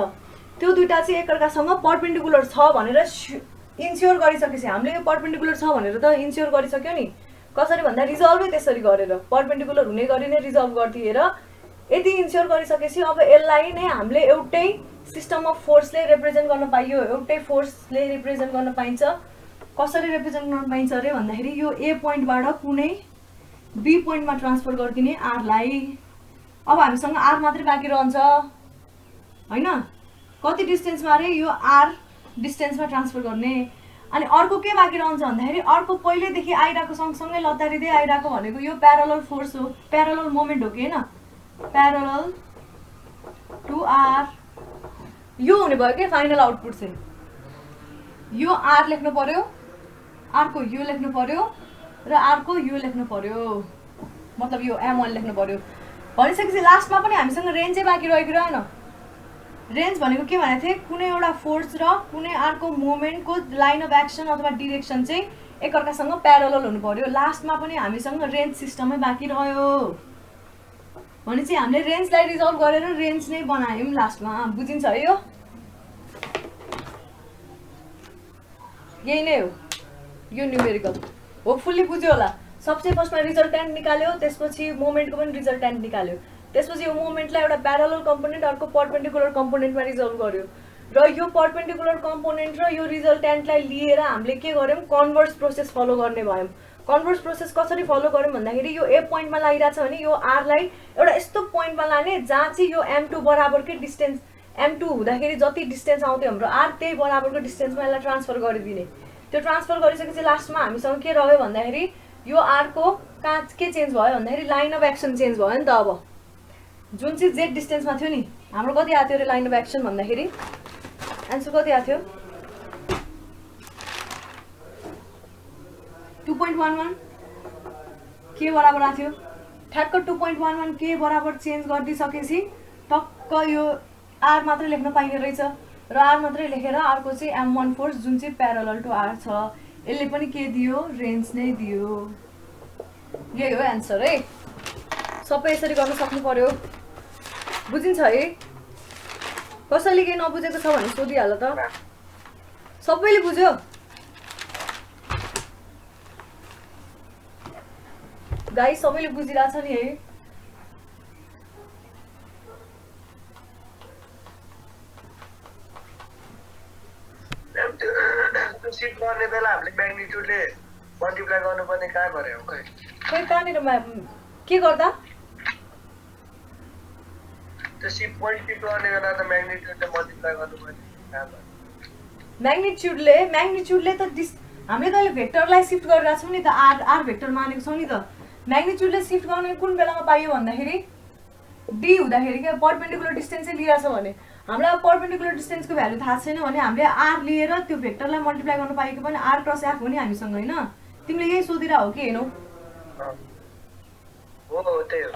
त्यो दुईटा चाहिँ एकअर्कासँग परपेन्डिकुलर छ भनेर इन्स्योर गरिसकेपछि हामीले यो परपेन्डिकुलर छ भनेर त इन्स्योर गरिसक्यो नि कसरी भन्दा रिजल्भै त्यसरी गरेर परपेन्डिकुलर हुने गरी नै रिजल्भ गर्दिएर यति इन्स्योर गरिसकेपछि अब यसलाई नै हामीले एउटै सिस्टम अफ फोर्सले रिप्रेजेन्ट गर्न पाइयो, एउटै फोर्सले रिप्रेजेन्ट गर्न पाइन्छ। कसरी रिप्रेजेन्ट गर्न पाइन्छ अरे भन्दाखेरि यो ए पोइन्टबाट कुनै बी पोइन्टमा ट्रान्सफर गरिदिने आरलाई। अब हामीसँग आर मात्रै बाँकी रहन्छ होइन, कति डिस्टेन्समा अरे यो आर डिस्टेन्समा ट्रान्सफर गर्ने। अनि अर्को के बाँकी रहन्छ भन्दाखेरि अर्को पहिल्यैदेखि आइरहेको सँगसँगै लतारिँदै आइरहेको भनेको यो प्यारलल फोर्स हो, प्यारलल मोमेन्ट हो कि होइन, प्यारलल टु आर। यो हुने भयो कि फाइनल आउटपुट चाहिँ यो आर लेख्नु पर्यो, आरको यो लेख्नु पर्यो र आरको यो लेख्नु पर्यो, मतलब यो M1 लेख्नु पर्यो। भनिसकेपछि लास्टमा पनि हामीसँग रेन्जै बाँकी रहेको रहेन। रेन्ज भनेको के भनेको थिएँ, कुनै एउटा फोर्स र कुनै अर्को मोमेन्टको लाइन अफ एक्सन अथवा डिरेक्सन चाहिँ एकअर्कासँग प्यारलल हुनु पर्यो। लास्टमा पनि हामीसँग रेन्ज सिस्टमै बाँकी रह्यो भने चाहिँ हामीले रेन्जलाई रिजल्भ गरेर रेन्ज नै बनायौँ लास्टमा। बुझिन्छ है, यो यही नै हो यो न्युमेरिकल। होपफुल्ली बुझ्यो होला। सबसे फर्स्टमा रिजल्टेन्ट निकाल्यो, त्यसपछि मोमेन्टको पनि रिजल्टेन्ट निकाल्यो, त्यसपछि यो मोमेन्टलाई एउटा प्यारलल कम्पोनेन्ट अर्को पर्पेन्डिकुलर कम्पोनेन्टमा रिजल्भ गर्यो र यो पर्पेन्डिकुलर कम्पोनेन्ट र यो रिजल्टेन्टलाई लिएर हामीले के गर्यौँ, कन्भर्स प्रोसेस फलो गर्ने भयौँ। कन्भर्स प्रोसेस कसरी फलो गर्यौँ भन्दाखेरि यो ए पोइन्टमा लागिरहेछ भने यो आरलाई एउटा यस्तो पोइन्टमा लाने जहाँ चाहिँ यो M2 बराबरकै डिस्टेन्स, M2 हुँदाखेरि जति डिस्टेन्स आउँथ्यो हाम्रो आर त्यही बराबरको डिस्टेन्समा यसलाई ट्रान्सफर गरिदिने। त्यो ट्रान्सफर गरिसकेपछि लास्टमा हामीसँग के रह्यो भन्दाखेरि यो आरको कहाँ के चेन्ज भयो भन्दाखेरि लाइन अफ एक्सन चेन्ज भयो नि त। अब जुन चाहिँ जेड डिस्टेन्समा थियो नि हाम्रो कति आएको थियो अरे लाइन अफ एक्सन भन्दाखेरि एन्सर कति आएको थियो 2.11 के बराबर आएको थियो ठ्याक्क 2.11 के बराबर चेन्ज गरिदिइसकेपछि टक्क यो आर मात्रै लेख्न पाइने रहेछ र आर मात्रै लेखेर अर्को चाहिँ M1 फोर्स जुन चाहिँ प्यारलल टु आर छ यसले पनि के दियो, रेन्ज नै दियो। यही हो एन्सर है। सबै यसरी गर्न सक्नु पर्यो। बुझिन्छ है? कसैले केही नबुझेको छ भने सोधिहाल त। सबैले बुझ्यो? गाइस सबैले बुझिरहेछ नि है? सिफ्ट गर्ने बेला हामीले म्याग्निट्युडले मल्टिप्लाई गर्नुपर्ने कहाँ गऱ्यो खै? खै कहाँनिर के गर्दा? त्यो सिफ्ट पोइन्ट सिफ्ट गर्ने बेला त म्याग्निट्युडले मल्टिप्लाई गर्नुपर्ने कहाँ भयो? म्याग्निट्युडले त हामीले त अहिले भेक्टरलाई सिफ्ट गरिरहेको छौँ नि त, आर भेक्टर मानेको छौँ नि त। म्याग्निट्युडले सिफ्ट गर्ने कुन बेलामा पाइयो भन्दाखेरि डी हुँदाखेरि क्या पर्पेन्डिकुलर डिस्टेन्स चाहिँ लिइरहेछ भने हामीलाई अब पर्पेन्डिकुलर डिस्टेन्सको भ्यालु थाहा छैन भने हामीले आर लिएर त्यो भेक्टरलाई मल्टिप्लाई गर्न पाएको पनि आर क्रस एफ हो नि हामीसँग होइन? तिमीले यही सोधिरह हो कि हेर्नु? हो त्यही हो।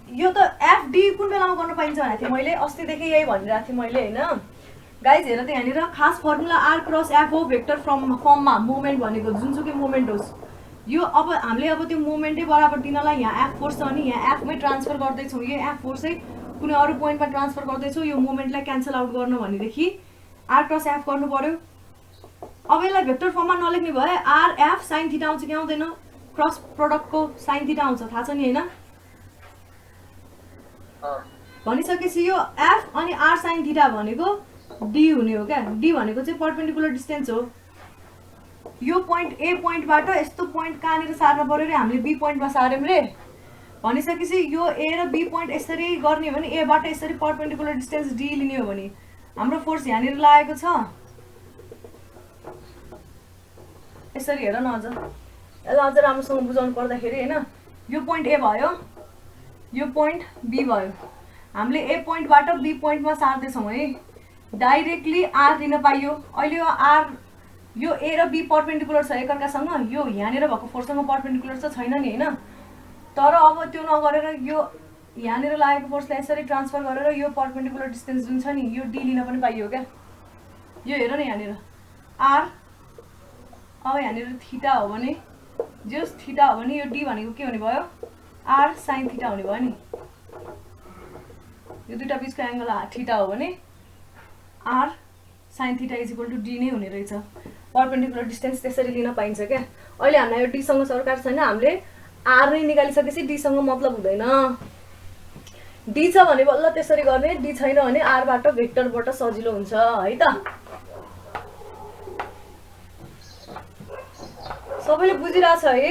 यो त एफ डी कुन बेलामा गर्न पाइन्छ भनेको थिएँ मैले, अस्तिदेखि यही भनिरहेको थिएँ मैले होइन? गाइज हेर त यहाँनिर खास फर्मुला आर क्रस एफ हो भेक्टर फर्ममा मोमेन्ट भनेको जुनसुकै मोमेन्ट होस्। यो अब हामीले अब त्यो मोमेन्टै बराबर दिनलाई यहाँ एफ फोर्स छ भने यहाँ एफमै ट्रान्सफर गर्दैछौँ, यो एफ फोर्सै कुनै अरू पोइन्टमा ट्रान्सफर गर्दैछौँ, यो मोमेन्टलाई क्यान्सल आउट गर्नु भनेदेखि आर क्रस एफ गर्नु पर्यो। अब यसलाई भेक्टर फर्ममा नलेख्ने भए आर एफ साइन थीटा आउँछ कि आउँदैन? क्रस प्रोडक्टको साइन थीटा आउँछ, थाहा छ नि होइन? भनिसकेपछि यो एफ अनि आर साइन थीटा भनेको डी हुने हो क्या। डी भनेको चाहिँ पर्पेन्डिकुलर डिस्टेन्स हो। यो पोइन्ट ए पोइन्टबाट यस्तो पोइन्ट कहाँनिर सार्नु पर्यो रे, हामीले बी पोइन्टमा सार्यौँ रे भनिसकेपछि यो ए र बी पोइन्ट यसरी गर्ने हो भने एबाट यसरी पर्पेन्डिकुलर डिस्टेन्स डी लिने हो भने हाम्रो फोर्स यहाँनिर लागेको छ यसरी। हेर न अझ यसलाई अझ राम्रोसँग बुझाउनु पर्दाखेरि होइन, यो पोइन्ट ए भयो, यो पोइन्ट बी भयो, हामीले ए पोइन्टबाट बी पोइन्टमा सार्दैछौँ है, डाइरेक्टली आर लिन पाइयो। अहिले यो आर यो ए र बी पर्पेन्डिकुलर छ एकअर्कासँग, यो यहाँनिर भएको फोर्ससँग पर्पेन्डिकुलर त छैन नि होइन? तर अब त्यो नगरेर यो यहाँनिर लागेको फोर्सलाई यसरी ट्रान्सफर गरेर यो पर्पेन्डिकुलर डिस्टेन्स जुन छ नि यो डी लिन पनि पाइयो क्या। यो हेर न यहाँनिर आर, अब यहाँनिर थीटा हो भने जस थीटा हो भने यो डी भनेको के हुने भयो, आर साइन थीटा हुने भयो नि। यो दुईटा बिचको एङ्गल थीटा हो भने R sine theta is equal to D नै हुने रहेछ। पर्पेन्डिकुलर डिस्टेन्स त्यसरी लिन पाइन्छ क्या। अहिले हामीलाई यो डीसँग सरकार छैन, हामीले आर नै निकालिसकेपछि डीसँग मतलब हुँदैन। डी छ भने बल्ल त्यसरी गर्ने, डी छैन भने आरबाट भेक्टरबाट सजिलो हुन्छ है त। सबैले बुझिरहेछ है?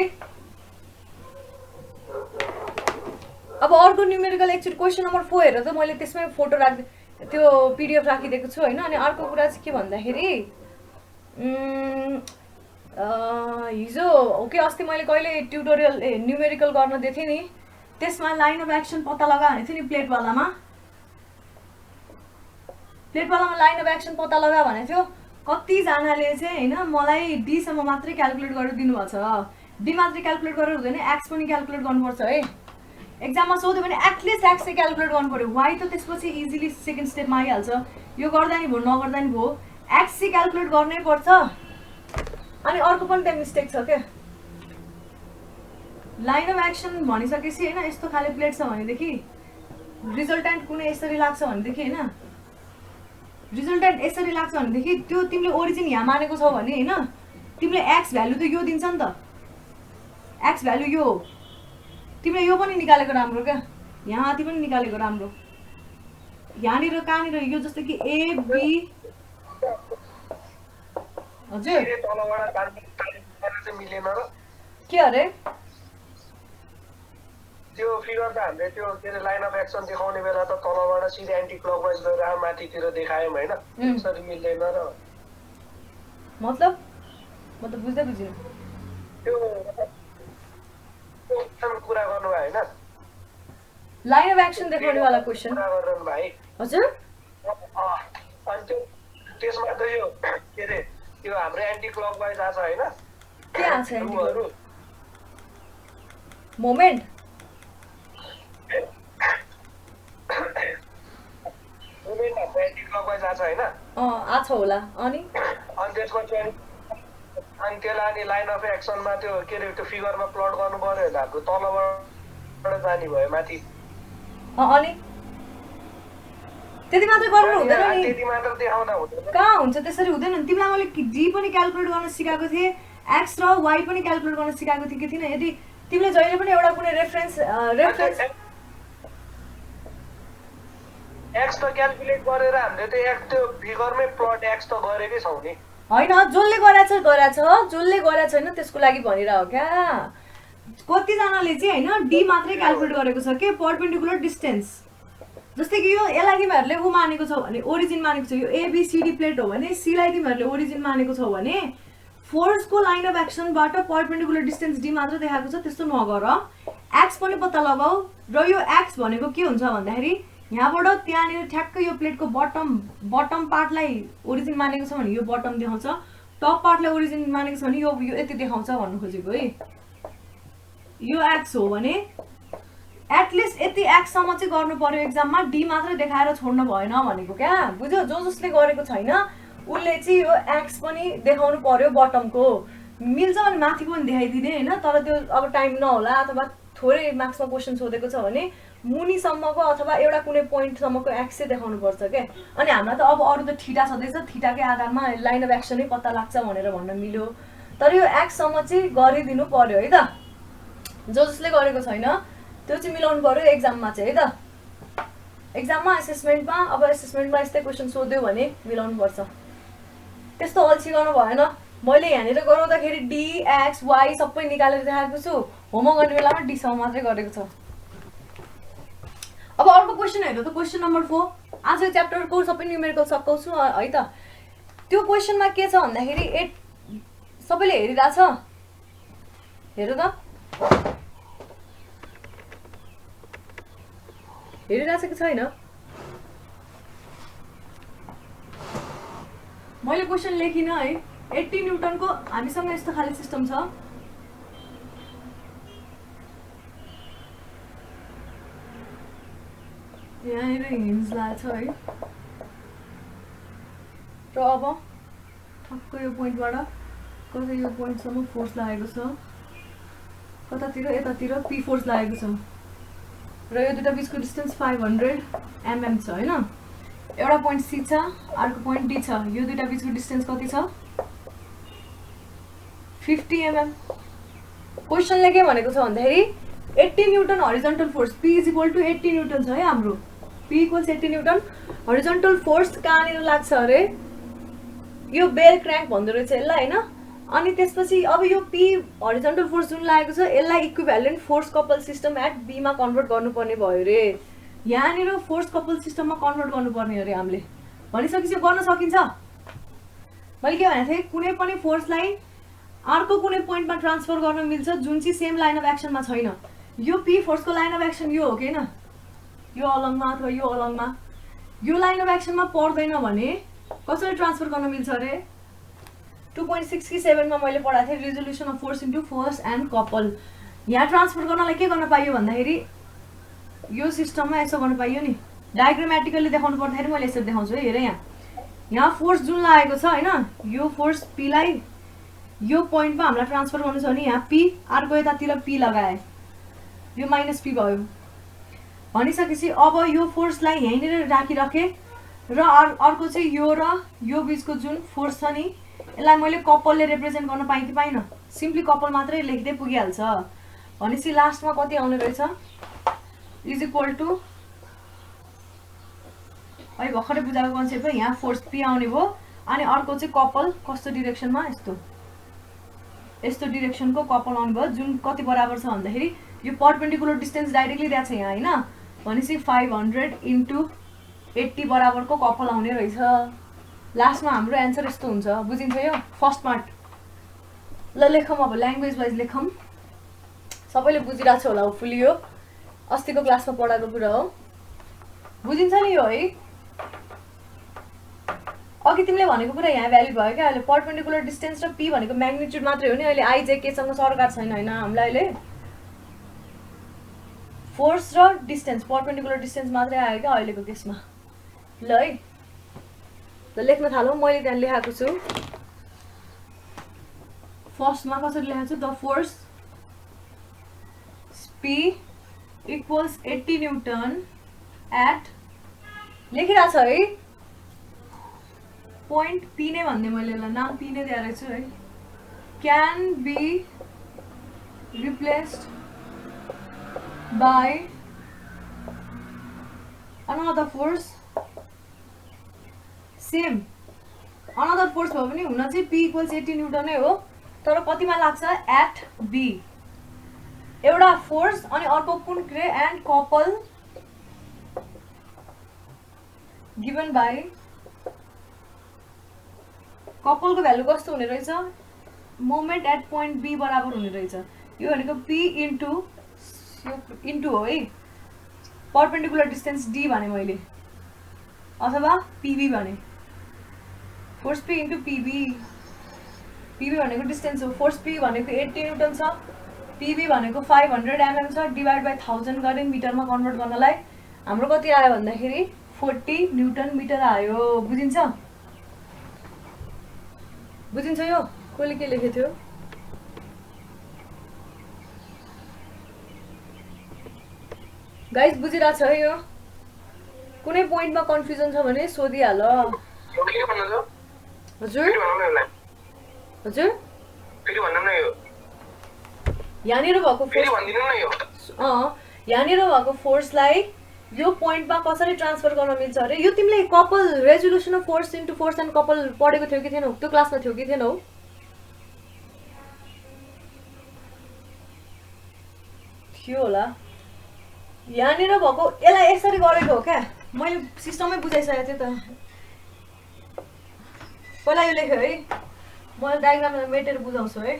अब अर्को न्युमेरिकल एक्चुअली क्वेसन नम्बर 4 हेरेर त मैले त्यसमै फोटो राखिदिए त्यो पिडिएफ राखिदिएको छु होइन। अनि अर्को कुरा चाहिँ के भन्दाखेरि हिजो हो कि अस्ति मैले कहिले ट्युटोरियल न्युमेरिकल गर्न दिएको थिएँ नि, त्यसमा लाइन अफ एक्सन पत्ता लगा भनेको थियो नि प्लेटवालामा लाइन अफ एक्सन पत्ता लगा भनेको थियो। कतिजनाले चाहिँ होइन मलाई डीसम्म मात्रै क्यालकुलेट गरेर दिनुभएको छ। डी मात्रै क्यालकुलेट गरेर हुँदैन, एक्स पनि क्यालकुलेट गर्नुपर्छ है। एक्जाममा सोध्यो भने एटलिस्ट एक्स चाहिँ क्यालकुलेट गर्नु पऱ्यो। वाइ त त्यसपछि इजिली सेकेन्ड स्टेपमा आइहाल्छ, यो गर्दा नि भयो नगर्दा नि भयो, एक्स चाहिँ क्यालकुलेट गर्नै पर्छ। अनि अर्को पनि त्यहाँ मिस्टेक छ क्या, लाइन अफ एक्सन भनिसकेपछि होइन यस्तो खाले प्लेट छ भनेदेखि रिजल्टेन्ट कुनै यसरी लाग्छ भनेदेखि होइन, रिजल्टेन्ट यसरी लाग्छ भनेदेखि त्यो तिमीले ओरिजिन यहाँ मानेको छौ भने होइन तिमीले एक्स भ्यालु त यो दिन्छ नि त, एक्स भ्यालु यो तिमीले यो पनि निकालेको राम्रो क्या, यहाँ माथि पनि निकालेको राम्रो। यहाँनिर कहाँनिर यो जस्तो कि एबी हजुर के अरे त्यो फिगर त हामीले त्यो के अरे लाइन अफ एक्सन देखाउने बेला त तलबाट सिधै एन्टी क्लकवाइज गरेर माथितिर देखायौँ होइन, त्यसरी मिल्दैन र मतलब म त बुझ्दै बुझिनँ त्यो कुरा गर्नु भयो होइन, लाइन अफ एक्सन देखाउने वाला क्वेसन कुरा गरिरहनु भाइ हजुर। अनि त्यो त्यसमा त यो के अरे त्यो हाम्रो एन्टी क्लकवाइज आछ होइन, के आछ मोमेन्ट एन्टी क्लकवाइज आछ होइन आछ होला। अनि त्यसपछि अनि त्यसलाई अनि लाइन अफ एक्सनमा त्यो के अरे त्यो फिगरमा प्लट गर्नु पर्यो भने हाम्रो तलबाट जाने भयो माथि। अनि त्यति मात्रै गर्नु हुँदैन नि, त्यति मात्र देखाउँदा हुँदैन, कहाँ हुन्छ त्यसरी हुँदैन नि। तिमीलाई मैले डी पनि क्यालकुलेट गर्न सिकाएको थिएँ, एक्स र वाइ पनि क्यालकुलेट गर्न सिकाएको थिएँ कि थिइनँ। यदि तिमीले जहिले पनि एउटा कुनै रेफरेन्स एक्स त क्यालकुलेट गरेर हामीले त एक्स त्यो फिगरमै प्लट एक्स त गरेकै छौँ नि होइन, जसले गरेछ जसले गरेछ छैन त्यसको लागि भनिरह क्या। कतिजनाले चाहिँ होइन डी मात्रै क्यालकुलेट गरेको छ कि परपेन्डिकुलर डिस्टेन्स, जस्तै कि यो यसलाई तिमीहरूले ऊ मानेको छौ भने ओरिजिन मानेको छ, यो एबिसिडी प्लेट हो भने सीलाई तिमीहरूले ओरिजिन मानेको छौ भने फोर्सको लाइन अफ एक्सनबाट परपेन्डिकुलर डिस्टेन्स डी मात्र देखाएको छ त्यस्तो नगर, एक्स पनि पत्ता लगाऊ। र यो एक्स भनेको के हुन्छ भन्दाखेरि यहाँबाट त्यहाँनिर ठ्याक्कै यो प्लेटको बटम पार्टलाई ओरिजिन मानेको छ भने यो बटम देखाउँछ, टप पार्टलाई ओरिजिन मानेको छ भने यो यति देखाउँछ भन्नु खोजेको है। यो एक्स हो भने एटलिस्ट यति एक्ससम्म चाहिँ गर्नु पर्यो एक्जाममा, डी मात्रै देखाएर छोड्नु भएन भनेको क्या, बुझ्यो। जसले गरेको छैन उसले चाहिँ यो एक्स पनि देखाउनु पर्यो बटमको, मिल्छ भने माथिको पनि देखाइदिने होइन। तर त्यो अब टाइम नहोला अथवा थोरै मार्क्समा क्वेसन सोधेको छ भने मुनिसम्मको अथवा एउटा कुनै पोइन्टसम्मको एक्स चाहिँ देखाउनु पर्छ क्या। अनि हामीलाई त अब अरू त थिटा छँदैछ, थिटाकै आधारमा लाइन अफ एक्सनै पत्ता लाग्छ भनेर भन्न मिल्यो, तर यो एक्ससम्म चाहिँ गरिदिनु पर्यो है त। जसले गरेको छैन त्यो चाहिँ मिलाउनु पर्यो एक्जाममा चाहिँ है त। एक्जाममा एसेसमेन्टमा अब एसेसमेन्टमा यस्तै क्वेसन सोध्यो भने मिलाउनु पर्छ, त्यस्तो अल्छी गर्नु भएन। मैले यहाँनिर गराउँदाखेरि डी एक्स वाइ सबै निकालेर देखाएको छु, होमवर्क गर्ने बेलामा डीसम्म मात्रै गरेको छ। अब अर्को क्वेसन हेर्नु त, क्वेसन नम्बर 4। आज यो च्याप्टरको सबै न्युमेरिकल सकाउँछु है त। त्यो क्वेसनमा के छ भन्दाखेरि सबैले हेरिरहेछ, हेरौँ त हेरिरहेछ कि छैन। मैले क्वेसन लेखिनँ है। 80 न्युटनको हामीसँग यस्तो खाले सिस्टम छ, यहाँनिर हिन्ज लाग्छ है। र अब ठक्क यो पोइन्टबाट कतै यो पोइन्टसम्म फोर्स लागेको छ, कतातिर यतातिर पी फोर्स लागेको छ, र यो दुईटा बिचको डिस्टेन्स 500 mm छ होइन। एउटा पोइन्ट सी छ, अर्को पोइन्ट डी छ, यो दुईटा बिचको डिस्टेन्स कति छ 50 mm। क्वेसनले के भनेको छ भन्दाखेरि 80 newton horizontal force, P is equal to 80 newton छ है हाम्रो। P equals 80 newton horizontal force कहाँनिर लाग्छ अरे, यो बेल क्र्याङ्क भन्दो रहेछ यसलाई होइन। अनि त्यसपछि अब यो P हरिजन्टल फोर्स जुन लागेको छ यसलाई equivalent force couple system at B मा कन्भर्ट गर्नुपर्ने भयो रे। यहाँनिर फोर्स कपल सिस्टममा कन्भर्ट गर्नुपर्ने अरे हामीले। भनिसकेपछि गर्न सकिन्छ। मैले के भनेको थिएँ, कुनै पनि फोर्सलाई अर्को कुनै पोइन्टमा ट्रान्सफर गर्न मिल्छ जुन चाहिँ सेम लाइन अफ एक्सनमा छैन। यो P फोर्सको लाइन अफ एक्सन यो हो कि होइन, यो अलङमा अथवा यो अलङमा, यो लाइन अफ एक्सनमा पर्दैन भने कसरी ट्रान्सफर गर्न मिल्छ अरे। 2.6 कि 7 मा मैले पढाएको थिएँ resolution of force into force and couple. यहाँ ट्रान्सफर गर्नलाई के गर्न पाइयो भन्दाखेरि यो सिस्टममा यसो गर्न पाइयो नि। डायग्रामेटिकली देखाउनु पर्दाखेरि मैले यसरी देखाउँछु है। हेर यहाँ फोर्स जुन लागेको छ होइन, यो फोर्स P लाई यो पोइन्टमा हामीलाई ट्रान्सफर गर्नु छ भने यहाँ P, अर्को यतातिर P लगाए, यो -P भयो। भनिसकेपछि अब यो फोर्सलाई यहीँनिर राखिराखेँ र अर्को चाहिँ यो र यो बिचको जुन फोर्स छ नि यसलाई मैले कपलले रिप्रेजेन्ट गर्न पाएँ कि पाइनँ। सिम्पली कपल मात्रै लेख्दै पुगिहाल्छ। भनेपछि लास्टमा कति आउने रहेछ, इज इक्वल टु अहिले भर्खरै बुझाएको कन्सेप्ट हो। यहाँ फोर्स P आउने भयो अनि अर्को चाहिँ कपल कस्तो डिरेक्सनमा, यस्तो डिरेक्सनको कपल आउने भयो जुन कति बराबर छ भन्दाखेरि यो परपेन्डिकुलर डिस्टेन्स डाइरेक्टली दिएको छ यहाँ होइन। भनेपछि 500 × 80 बराबरको कपल आउने रहेछ। लास्टमा हाम्रो एन्सर यस्तो हुन्छ। बुझिन्छ यो फर्स्ट पार्ट। ल लेखौँ अब ल्याङ्ग्वेज वाइज लेखौँ। सबैले बुझिरहेको छ होला होपफुली, यो अस्तिको क्लासमा पढाएको कुरा हो। बुझिन्छ नि यो है। अघि तिमीले भनेको कुरा यहाँ भ्यालिड भयो क्या। अहिले परपेन्डिकुलर डिस्टेन्स र P भनेको म्याग्निट्युड मात्रै हो नि। अहिले I चाहिँ केसँग सरकार छैन होइन हामीलाई। अहिले फोर्स र डिस्टेन्स परपेन्डिकुलर डिस्टेन्स मात्रै आयो क्या अहिलेको केसमा। ल है, ल लेख्न थालौँ। मैले त्यहाँ लेखाएको छु फर्स्टमा कसरी लेखाएको छु, the force P equals 80 newton at, लेखिरहेको छ है पोइन्ट P नै भन्ने, मैले यसलाई नाम P नै दिएर छु है। Can be replaced by another force same. Another force भयो भने हुन चाहिँ P इक्वल्स 80 न्युटन नै हो, तर कतिमा लाग्छ एट B। एउटा फोर्स अनि अर्को कुन क्रे एन्ड कपल गिभन बाई, कपलको भ्यालु कस्तो हुने रहेछ, मोमेन्ट एट पोइन्ट B बराबर हुने रहेछ। यो भनेको P इन्टु हो है, परपेन्डिकुलर डिस्टेन्स D भने मैले, अथवा PB भने। फोर्स P इन्टु PB भनेको डिस्टेन्स हो। फोर्स P भनेको 80 न्युटन छ, PB भनेको 500 mm छ, डिभाइड बाई 1000 गरेँ मिटरमा कन्भर्ट गर्नलाई। हाम्रो कति आयो भन्दाखेरि 40 न्युटन मिटर आयो। बुझिन्छ? बुझिन्छ यो? कसले के लेखेको थियो? गाइस बुझिरहेको छ है यो? कुनै पोइन्टमा कन्फ्युजन छ भने सोधिहाल। हजुर हजुर यहाँनिर भएको फोर्स, यहाँनिर भएको फोर्सलाई यो पोइन्टमा कसरी ट्रान्सफर गर्न मिल्छ अरे। यो तिमीले couple resolution of force into force and couple पढेको थियो कि थिएनौ? त्यो क्लासमा थियो कि थिएनौ? थियो होला। यहाँनिर भएको यसलाई यसरी गरेको हो क्या, मैले सिस्टमै बुझाइसकेको थिएँ त। पहिला यो लेख्यो है, मैले डायग्राममा मेटेर बुझाउँछु है।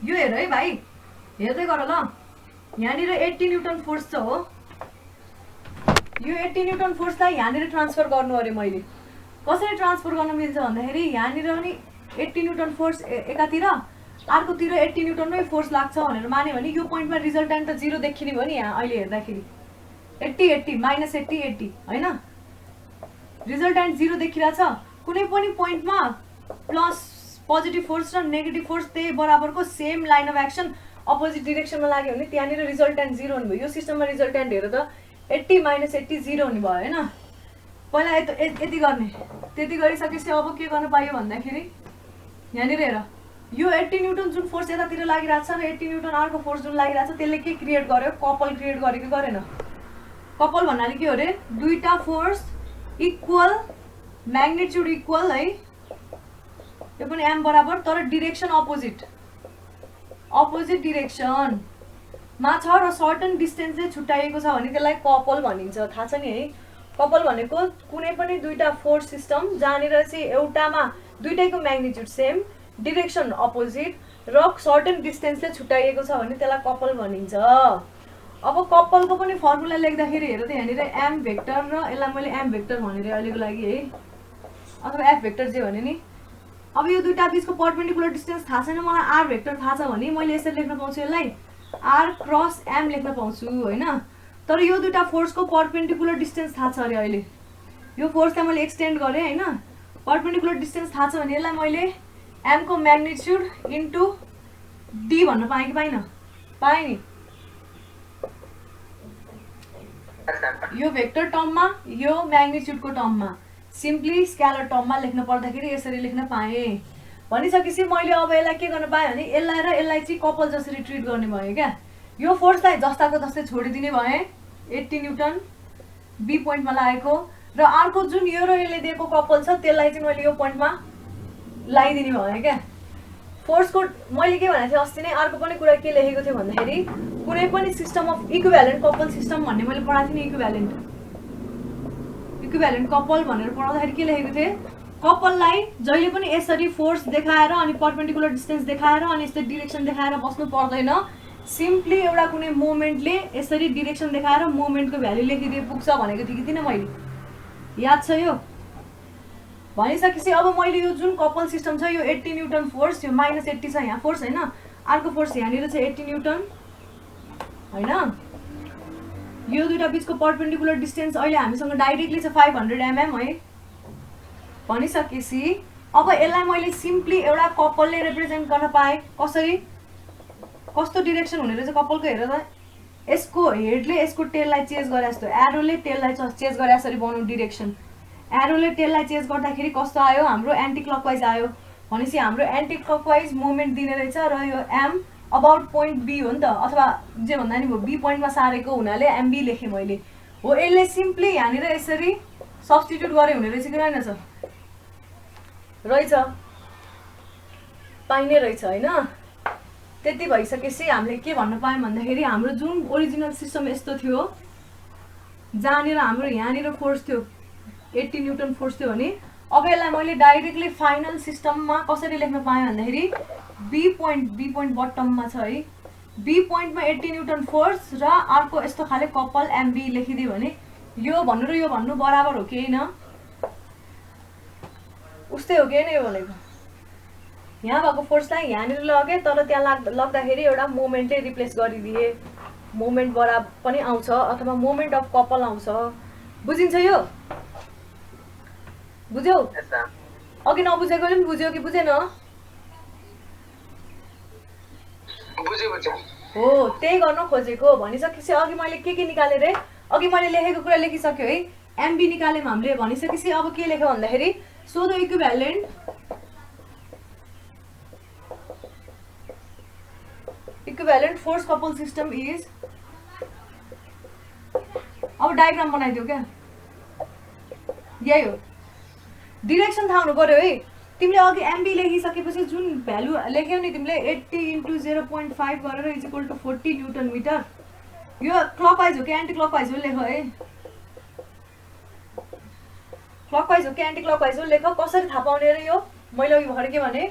यो हेर है भाइ, हेर्दै गर ल। यहाँनिर 80 न्युटन फोर्स छ हो, यो 80 न्युटन फोर्सलाई यहाँनिर ट्रान्सफर गर्नु अरे मैले। कसरी ट्रान्सफर गर्न मिल्छ भन्दाखेरि यहाँनिर पनि 80 न्युटन फोर्स एकातिर, अर्कोतिर 80 न्युटन नै फोर्स लाग्छ भनेर मान्यो भने यो पोइन्टमा रिजल्टेन्ट त 0 देखिने भयो नि। यहाँ अहिले हेर्दाखेरि 80 80 माइनस 80 80 होइन, रिजल्टेन्ट 0 देखिरहेछ। कुनै पनि पोइन्टमा प्लस पोजिटिभ फोर्स र नेगेटिभ फोर्स त्यही बराबरको same line of action opposite डिरेक्सनमा लाग्यो भने त्यहाँनिर रिजल्टेन्ट 0 हुने भयो। यो सिस्टममा रिजल्टेन्ट हेर त 80 माइनस 80 0 हुने भयो होइन। पहिला यति गर्ने, त्यति गरिसकेपछि अब के गर्न पाइयो भन्दाखेरि यहाँनिर हेर यो 80 न्युटन जुन फोर्स यतातिर लागिरहेको छ र 80 न्युटन अर्को फोर्स जुन लागिरहेको छ त्यसले के क्रिएट गर्यो कपल क्रिएट गर्यो कि गरेन कपल भन्नाले के हो रे दुईटा फोर्स इक्वल म्याग्निट्युड इक्वल है यो पनि m बराबर तर डिरेक्सन अपोजिट डिरेक्सन मा छ र सर्टन डिस्टेन्सले छुट्याइएको छ भने त्यसलाई कपल भनिन्छ थाहा छ नि है कपल भनेको कुनै पनि दुईटा फोर्स सिस्टम जहाँनिर चाहिँ एउटामा दुईटैको म्याग्निट्युड सेम डिरेक्सन अपोजिट र सर्टेन डिस्टेन्सले छुट्याइएको छ भने त्यसलाई कपल भनिन्छ अब कपलको पनि फर्मुला लेख्दाखेरि हेर त यहाँनिर एम भेक्टर र यसलाई मैले एम भेक्टर भनेर अहिलेको लागि है अथवा एफ भेक्टर जे भने नि अब यो दुईटा बिचको पर्पेन्डिकुलर डिस्टेन्स थाहा छैन मलाई आर भेक्टर थाहा छ भने मैले यसरी लेख्न पाउँछु यसलाई आर क्रस एम लेख्न पाउँछु होइन तर यो दुईटा फोर्सको पर्पेन्डिकुलर डिस्टेन्स थाहा छ अरे अहिले यो फोर्सलाई मैले एक्सटेन्ड गरेँ होइन पर्पेन्डिकुलर डिस्टेन्स थाहा छ भने यसलाई मैले m को म्याग्निट्युड इन्टु d भन्न पाएँ कि पाइनँ पाएँ नि यो भेक्टर टर्ममा यो म्याग्निट्युडको टर्ममा सिम्पली स्केलर टर्ममा लेख्न पर्दाखेरि यसरी लेख्न पाएँ भनिसकेपछि मैले अब यसलाई के गर्न पाएँ भने यसलाई र यसलाई चाहिँ कपल जसरी ट्रिट गर्ने भयो क्या यो फोर्सलाई जस्ताको जस्तै छोडिदिने भएँ 80 न्युटन बी पोइन्टमा लागेको र अर्को जुन यो र यसले दिएको कपल छ त्यसलाई चाहिँ मैले यो पोइन्टमा लगाइदिने भयो क्या फोर्सको मैले के भनेको थिएँ अस्ति नै अर्को पनि कुरा के लेखेको थिएँ भन्दाखेरि कुनै पनि system of equivalent couple system भन्ने मैले पढाएको थिएँ नि इक्विभ्यालेन्ट कपल भनेर पढाउँदाखेरि के लेखेको थिएँ कपललाई जहिले पनि यसरी फोर्स देखाएर अनि पर्पेन्डिकुलर डिस्टेन्स देखाएर अनि यस्तै डिरेक्सन देखाएर बस्नु पर्दैन सिम्पली एउटा कुनै मोमेन्टले यसरी डिरेक्सन देखाएर मोमेन्टको भ्यालु लेखिदिए पुग्छ भनेको थिएँ कि थिइनँ मैले याद छ यो भनिसकेपछि अब मैले यो जुन कपल सिस्टम छ यो 80 न्युटन फोर्स यो -80 छ यहाँ फोर्स होइन अर्को फोर्स यहाँनिर चाहिँ 80 न्युटन होइन यो दुईटा बिचको पर्पेन्डिकुलर डिस्टेन्स अहिले हामीसँग डाइरेक्टली छ 500 mm है भनिसकेपछि अब यसलाई मैले सिम्पली एउटा कपलले रिप्रेजेन्ट गर्न पाएँ कसरी कस्तो डिरेक्सन हुने रहेछ कपलको हेर त यसको हेडले यसको टेललाई चेन्ज गरे जस्तो एरोले टेललाई चेन्ज गरे जसरी बनाउनु डिरेक्सन एरोले टेललाई चेन्ज गर्दाखेरि कस्तो आयो हाम्रो एन्टी क्लकवाइज आयो भनेपछि हाम्रो एन्टी क्लकवाइज मुभमेन्ट दिने रहेछ र यो एम अबाउट पोइन्ट बी हो नि त अथवा जे भन्दा नि बी पोइन्टमा सारेको हुनाले एमबी लेखेँ मैले हो यसले सिम्पली यहाँनिर यसरी सब्स्टिट्युट गरे हुने रहेछ कि रहेनछ रहेछ पाइने रहेछ होइन त्यति भइसकेपछि हामीले के भन्न पायौँ भन्दाखेरि हाम्रो जुन ओरिजिनल सिस्टम यस्तो थियो जहाँनिर हाम्रो यहाँनिर फोर्स थियो 80 न्युटन फोर्स थियो भने अब यसलाई मैले डाइरेक्टली फाइनल सिस्टममा कसरी लेख्न पाएँ भन्दाखेरि बी पोइन्ट बटममा छ है बी पोइन्टमा 80 न्युटन फोर्स र अर्को यस्तो खाले कपल एमबी लेखिदियो भने यो भन्नु र यो भन्नु बराबर हो कि होइन उस्तै हो कि होइन यो भनेको यहाँ भएको फोर्सलाई यहाँनिर लगेँ तर त्यहाँ लग्दाखेरि एउटा मोमेन्टले रिप्लेस गरिदिए मोमेन्ट बराबर पनि आउँछ अथवा मोमेन्ट अफ कपल आउँछ बुझिन्छ यो बुझ्यौ अघि नबुझेकोले पनि बुझ्यो कि बुझेन हो त्यही गर्न खोजेको भनिसकेपछि अघि मैले के निकालेँ रे अघि मैले लेखेको कुरा लेखिसक्यो है एमबी निकाल्यौँ हामीले भनिसकेपछि अब के लेख्यो भन्दाखेरि so the equivalent force couple system is अब डायग्राम बनाइदियो क्या यही हो डिरेक्सन थाहा हुनु पर्यो है तिमीले अघि एमबी लेखिसकेपछि जुन भ्यालु लेख्यौ नि तिमीले 80 × 0.5 गरेर is equal to 40 newton metre यो क्लकवाइज हो कि एन्टी क्लकवाइज हो लेख है क्लकवाइज हो कि एन्टी क्लकवाइज हो लेख कसरी थाहा पाउने रे यो मैले अघि भर्खर के भने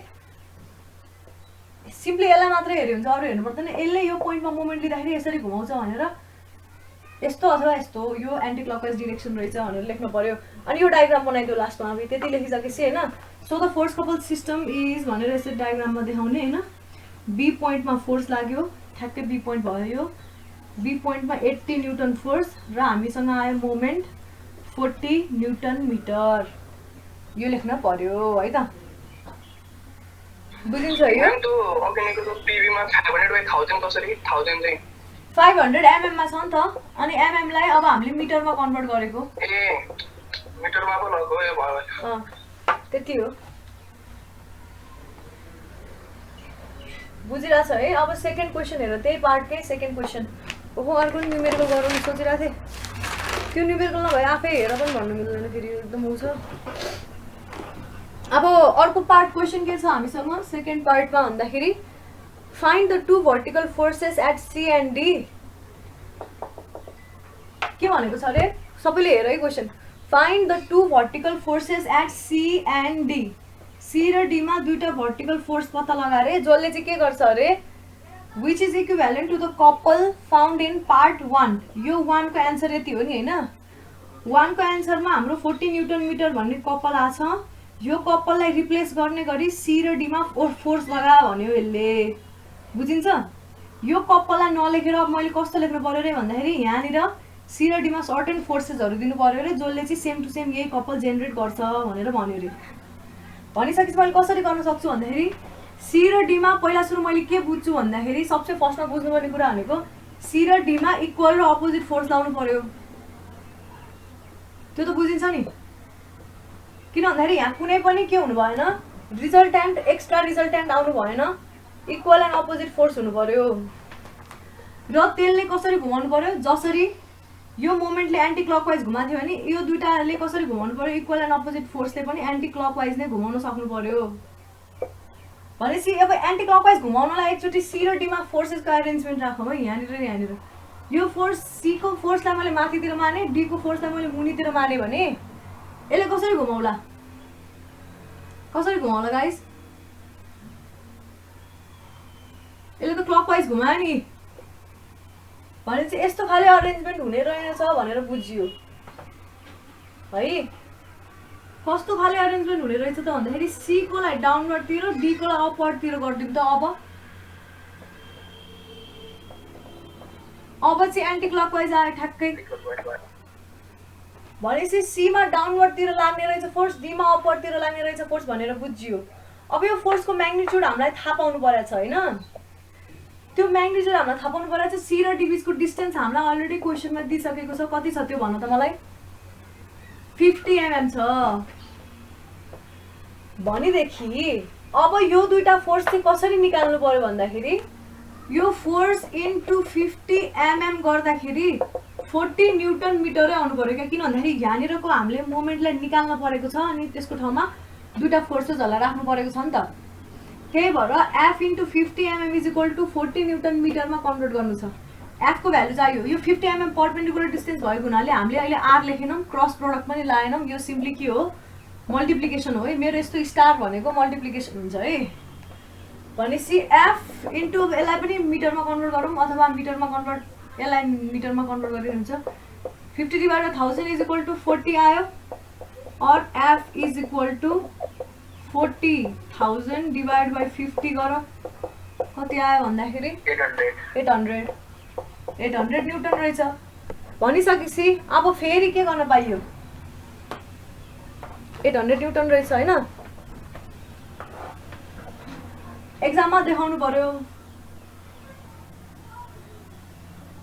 सिम्पली यसलाई मात्रै हेऱ्यो हुन्छ अरू हेर्नु पर्दैन यसले यो पोइन्टमा मोमेन्ट लिँदाखेरि यसरी घुमाउँछ भनेर यस्तो अथवा यस्तो यो एन्टी क्लकवाइज डिरेक्सन रहेछ भनेर लेख्नु पर्यो अनि यो डायग्राम बनाइदियो लास्टमा अब त्यति लेखिसकेपछि होइन so the force couple system is भनेर यसरी डायग्राममा देखाउने होइन बी पोइन्टमा फोर्स लाग्यो ठ्याक्कै बी पोइन्ट भयो यो बी पोइन्टमा 80 न्युटन फोर्स र हामीसँग आयो मोमेन्ट 40 न्युटन मिटर यो लेख्न पर्यो है त बुझिन्छ यो 500 mm मा छ नि त अनि mm लाई अब हामीले मिटरमा कन्भर्ट गरेको मिटरमा पो लगो यो भयो त्यति हो बुझिरहेछ है। अब सेकेन्ड क्वेसन हेर, त्यही पार्टकै सेकेन्ड क्वेसन। ओहो अर्को न्युमेरिकल गराउनु सोचिरहेको थिएँ, त्यो न्युमेरिकल नभए आफै हेर पनि भन्नु मिल्दैन फेरि, एकदम उ छ। अब अर्को पार्ट क्वेसन के छ हामीसँग सेकेन्ड पार्टमा भन्दाखेरि find the 2 vertical forces at C and D। के भनेको छ अरे, सबैले हेर है question. Find the 2 vertical forces at C and D। C र D मा दुईटा vertical force पत्ता लगाएर जसले चाहिँ के गर्छ अरे, which is equivalent to the couple found in part 1। यो 1 को एन्सर यति हो नि हैन। 1 को एन्सरमा हाम्रो 40 न्युटन मिटर भन्ने कपल आछ। यो कपललाई रिप्लेस गर्ने गरी C र D मा फोर्स लगा भन्यो यसले, बुझिन्छ। यो कपललाई नलेखेर अब मैले कस्तो लेख्नु पर्यो रे भन्दाखेरि यहाँनिर C र D मा सर्टेन फोर्सेसहरु दिनु पर्यो रे, जसले चाहिँ सेम टु सेम यही कपल जेनेरेट गर्छ भनेर भन्यो रे। भनिसकेपछि मैले कसरी गर्न सक्छु भन्दाखेरि C र D मा पहिला सुरु मैले के बुझ्छु भन्दाखेरि सबसे फर्स्टमा बुझ्नुपर्ने कुरा भनेको C र D मा इक्वल र अपोजिट फोर्स लाउनु पर्यो। त्यो त बुझिन्छ नि, किन भन्दाखेरि यहाँ कुनै पनि के हुनु भएन, रिजल्टेन्ट एक्स्ट्रा रिजल्टेन्ट आउनु भएन, इक्वल एन्ड अपोजिट फोर्स हुनु पर्यो। र त्यसले कसरी घुमाउनु पर्यो, जसरी यो मोमेन्टले एन्टी क्लकवाइज घुमाएको थियो भने यो दुईटाले कसरी घुमाउनु पर्यो, इक्वल एन्ड अपोजिट फोर्सले पनि एन्टी क्लकवाइज नै घुमाउन सक्नु पर्यो। भनेपछि अब एन्टी क्लकवाइज घुमाउनलाई एकचोटि C र D मा फोर्सेसको अरेन्जमेन्ट राखौँ है। यहाँनिर र यहाँनिर यो फोर्स C को फोर्सलाई मैले माथितिर माने, D को फोर्सलाई मैले मुनितिर माने भने यसले कसरी घुमाउला, कसरी घुमाउला गाइस, यसले त क्लकवाइज घुमायो नि। भनेपछि यस्तो खाले अरेन्जमेन्ट हुने रहेछ भनेर बुझियो है। कस्तो खाले अरेन्जमेन्ट हुने रहेछ त भन्दाखेरि C को लाई डाउनवर्डतिर, D को लाई अपवर्डतिर गरिदिउँ त। अब चाहिँ एन्टी क्लकवाइज आयो ठ्याक्कै। भनेपछि C मा डाउनवर्डतिर लाग्ने रहेछ फोर्स, D मा अपवर्डतिर लाग्ने रहेछ फोर्स भनेर बुझियो। अब यो फोर्सको म्याग्निट्युड हामीलाई थाहा पाउनु परेछ हैन। त्यो म्याग्निट्युड हामीलाई थाहा पाउनु परेछ। C र D बीचको डिस्टेन्स हामीलाई अलरेडी क्वेसनमा दिइसकेको छ। कति छ त्यो भन्नु त मलाई, 50 mm छ। भनेदेखि अब यो दुईटा फोर्स चाहिँ कसरी निकाल्नु पर्यो भन्दाखेरि यो फोर्स इन्टु 50 mm गर्दाखेरि 40 न्युटन मिटरै आउनु पर्यो क्या। किन भन्दाखेरि यहाँनिरको हामीले मोमेन्टलाई निकाल्न परेको छ अनि त्यसको ठाउँमा दुईटा फोर्सेसहरुलाई राख्नु परेको छ नि त। त्यही भएर F into 50 mm is equal to 40 newton मिटरमा कन्भर्ट गर्नु छ। F को भ्यालु चाहियो। यो 50 mm परपेन्डिकुलर डिस्टेन्स भएको हुनाले हामीले अहिले R लेखेनौं, क्रस प्रोडक्ट पनि लाएनौं। यो सिम्पली के हो, मल्टिप्लिकेसन हो है। मेरो यस्तो स्टार भनेको मल्टिप्लिकेसन हुन्छ है। भनेपछि F इन्टु यसलाई पनि मिटरमा कन्भर्ट गरौँ अथवा मिटरमा कन्भर्ट, यसलाई मिटरमा कन्भर्ट गरेर हुन्छ। 50 डिवाइडेड 1000 इज इक्वल टु 40 आयो और F is equal to 40,000 divide by 50 गर कति आयो भन्दाखेरि 800 न्युटन रहेछ। भनिसकेपछि अब फेरि के गर्न पाइयो, 800 न्युटन रहेछ हैन। एक्जाममा देखाउनु पर्यो।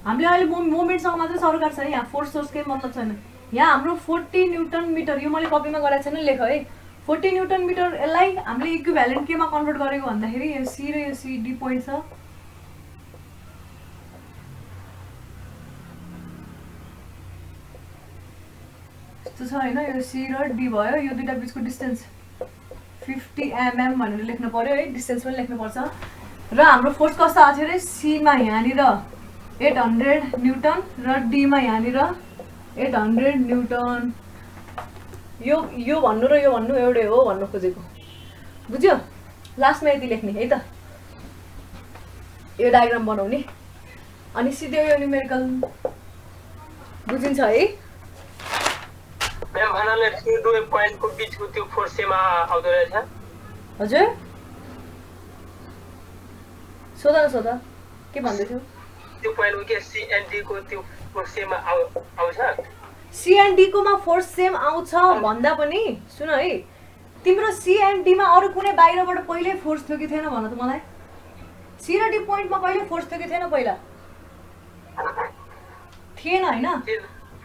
हामीले अहिले मोमेन्टसँग मात्रै सरकार छ है, यहाँ फोर्स सोर्स केही मतलब छैन। यहाँ हाम्रो 40 न्युटन मिटर, यो मैले कपीमा गराएको छैन, लेख है। 40 न्युटन मिटर यसलाई हामीले इक्विभ्यालेन्ट केमा कन्भर्ट गरेको भन्दाखेरि यो C र यो C D पोइन्ट छ। यस्तो छ हैन, यो C र D भयो। यो दुईटा बीचको डिस्टेन्स 50 mm भनेर लेख्नु पर्यो है, डिस्टेन्स पनि लेख्नु पर्छ। र हाम्रो फोर्स कस्तो आएको थियो रे, C मा यहाँनिर 800 न्युटन र D मा यहाँनिर 800 न्युटन। यो भन्नु र यो भन्नु एउटै हो भन्नु खोजेको, बुझ्यो। लास्टमा यति लेख्ने है त, यो डायग्राम बनाउने अनि सिधै यो न्युमेरिकल बुझिन्छ है। मैम भन्नाले त्यो दुई पोइन्टको बीचको त्यो फोर्समा आउँदो रहेछ। हजुर सोधा के भन्दै थियो, त्यो पोइन्टको के C and D को त्यो फोर्समा आउँछ। C and D कोमा फोर्स सेम आउँछ भन्दा पनि सुन है, तिम्रो C and D मा अरु कुनै बाहिरबाट पहिले फोर्स थियो कि थिएन भन त मलाई। C र D पोइन्टमा कहिले फोर्स थियो कि थिएन पहिला, थिएन हैन,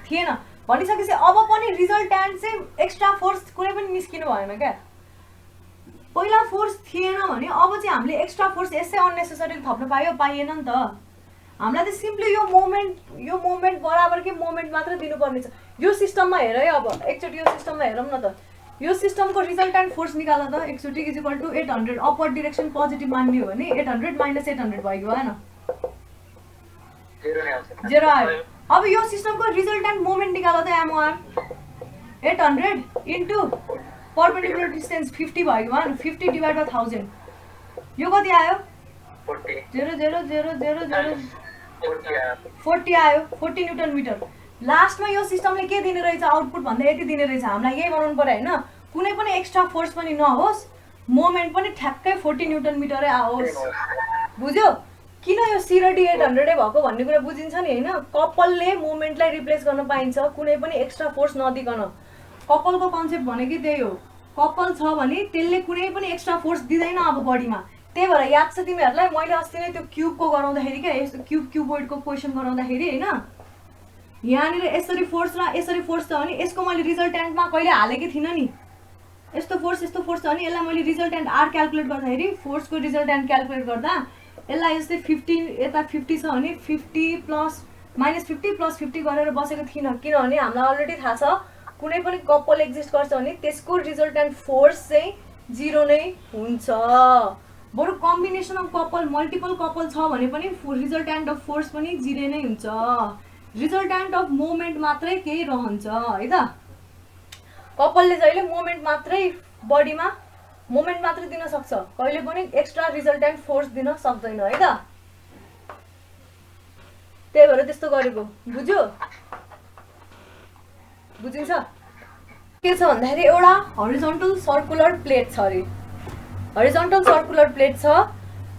थिएन। भनिसकेपछि अब पनि रिजल्ट्यान्ट चाहिँ एक्स्ट्रा फोर्स कुनै पनि निस्किनु भएन क्या। पहिला फोर्स थिएन भने अब चाहिँ हामीले एक्स्ट्रा फोर्स यसै अननेसेसरी थप्न पाइएन नि त। हामीलाई त सिम्पली यो मोमेन्ट बराबरकै मोमेन्ट मात्र दिनुपर्ने छ। यो सिस्टममा हेर है, अब एकचोटि यो सिस्टममा हेरौँ न त। यो सिस्टमको रिजल्टेन्ट फोर्स निकाल्दा त एकचोटि equal to 800 upward direction positive मान्ने हो भने 800 माइनस 800 भयो भएन, 0 आयो। अब यो सिस्टमको रिजल्टेन्ट मोमेन्ट निकाल्दा त एमओआर 800 इन्टु परपेन्डिकुलर डिस्टेन्स 50 भयो भएन, 50 डिभाइड बाई 1000 यो कति आयो 40 आयो, 40 न्युटन मिटर। लास्टमा यो सिस्टमले के दिने रहेछ आउटपुट भन्दा यति दिने रहेछ। हामीलाई यही बनाउनु पर्यो होइन, कुनै पनि एक्स्ट्रा फोर्स पनि नहोस्, मोमेन्ट पनि ठ्याक्कै 40 न्युटन मिटरै आओस्। बुझ्यो किन यो C र D 800 भएको भन्ने कुरा बुझिन्छ नि होइन। कपलले मोमेन्टलाई रिप्लेस गर्न पाइन्छ कुनै पनि एक्स्ट्रा फोर्स नदिकन। कपलको कन्सेप्ट भनेकै त्यही हो। कपल छ भने त्यसले कुनै पनि एक्स्ट्रा फोर्स दिँदैन अब बडीमा। त्यही भएर याद छ तिमीहरूलाई मैले अस्ति नै त्यो क्युबको गराउँदाखेरि क्या, यस्तो क्युबोइडको क्वेसन गराउँदाखेरि होइन, यहाँनिर यसरी फोर्स र यसरी फोर्स छ भने यसको मैले रिजल्टेन्टमा कहिले हालेकै थिइनँ नि। यस्तो फोर्स छ भने यसलाई मैले रिजल्टेन्ट आर क्यालकुलेट गर्दाखेरि फोर्सको रिजल्टेन्ट क्यालकुलेट गर्दा यसलाई यस्तै 15 यता 50 छ भने 50 प्लस -50 प्लस 50 गरेर बसेको थिइनँ, किनभने हामीलाई अलरेडी थाहा छ कुनै पनि कपल एक्जिस्ट गर्छ भने त्यसको रिजल्टेन्ट फोर्स चाहिँ 0 नै हुन्छ। बरु combination of couple multiple couple छ भने पनि रिजल्टेन्ट अफ फोर्स पनि 0 नै हुन्छ। रिजल्टेन्ट अफ मोमेन्ट मात्रै केही रहन्छ है त। कपलले जहिले मोमेन्ट मात्रै बडीमा मोमेन्ट मात्रै दिन सक्छ, कहिले पनि एक्स्ट्रा रिजल्टेन्ट फोर्स दिन सक्दैन है त। त्यही भएर त्यस्तो गरेको बुझ्यो, बुझिन्छ। के छ भन्दाखेरि एउटा हरिजन्टल सर्कुलर प्लेट छ अरे, हरिजन्टल सर्कुलर प्लेट छ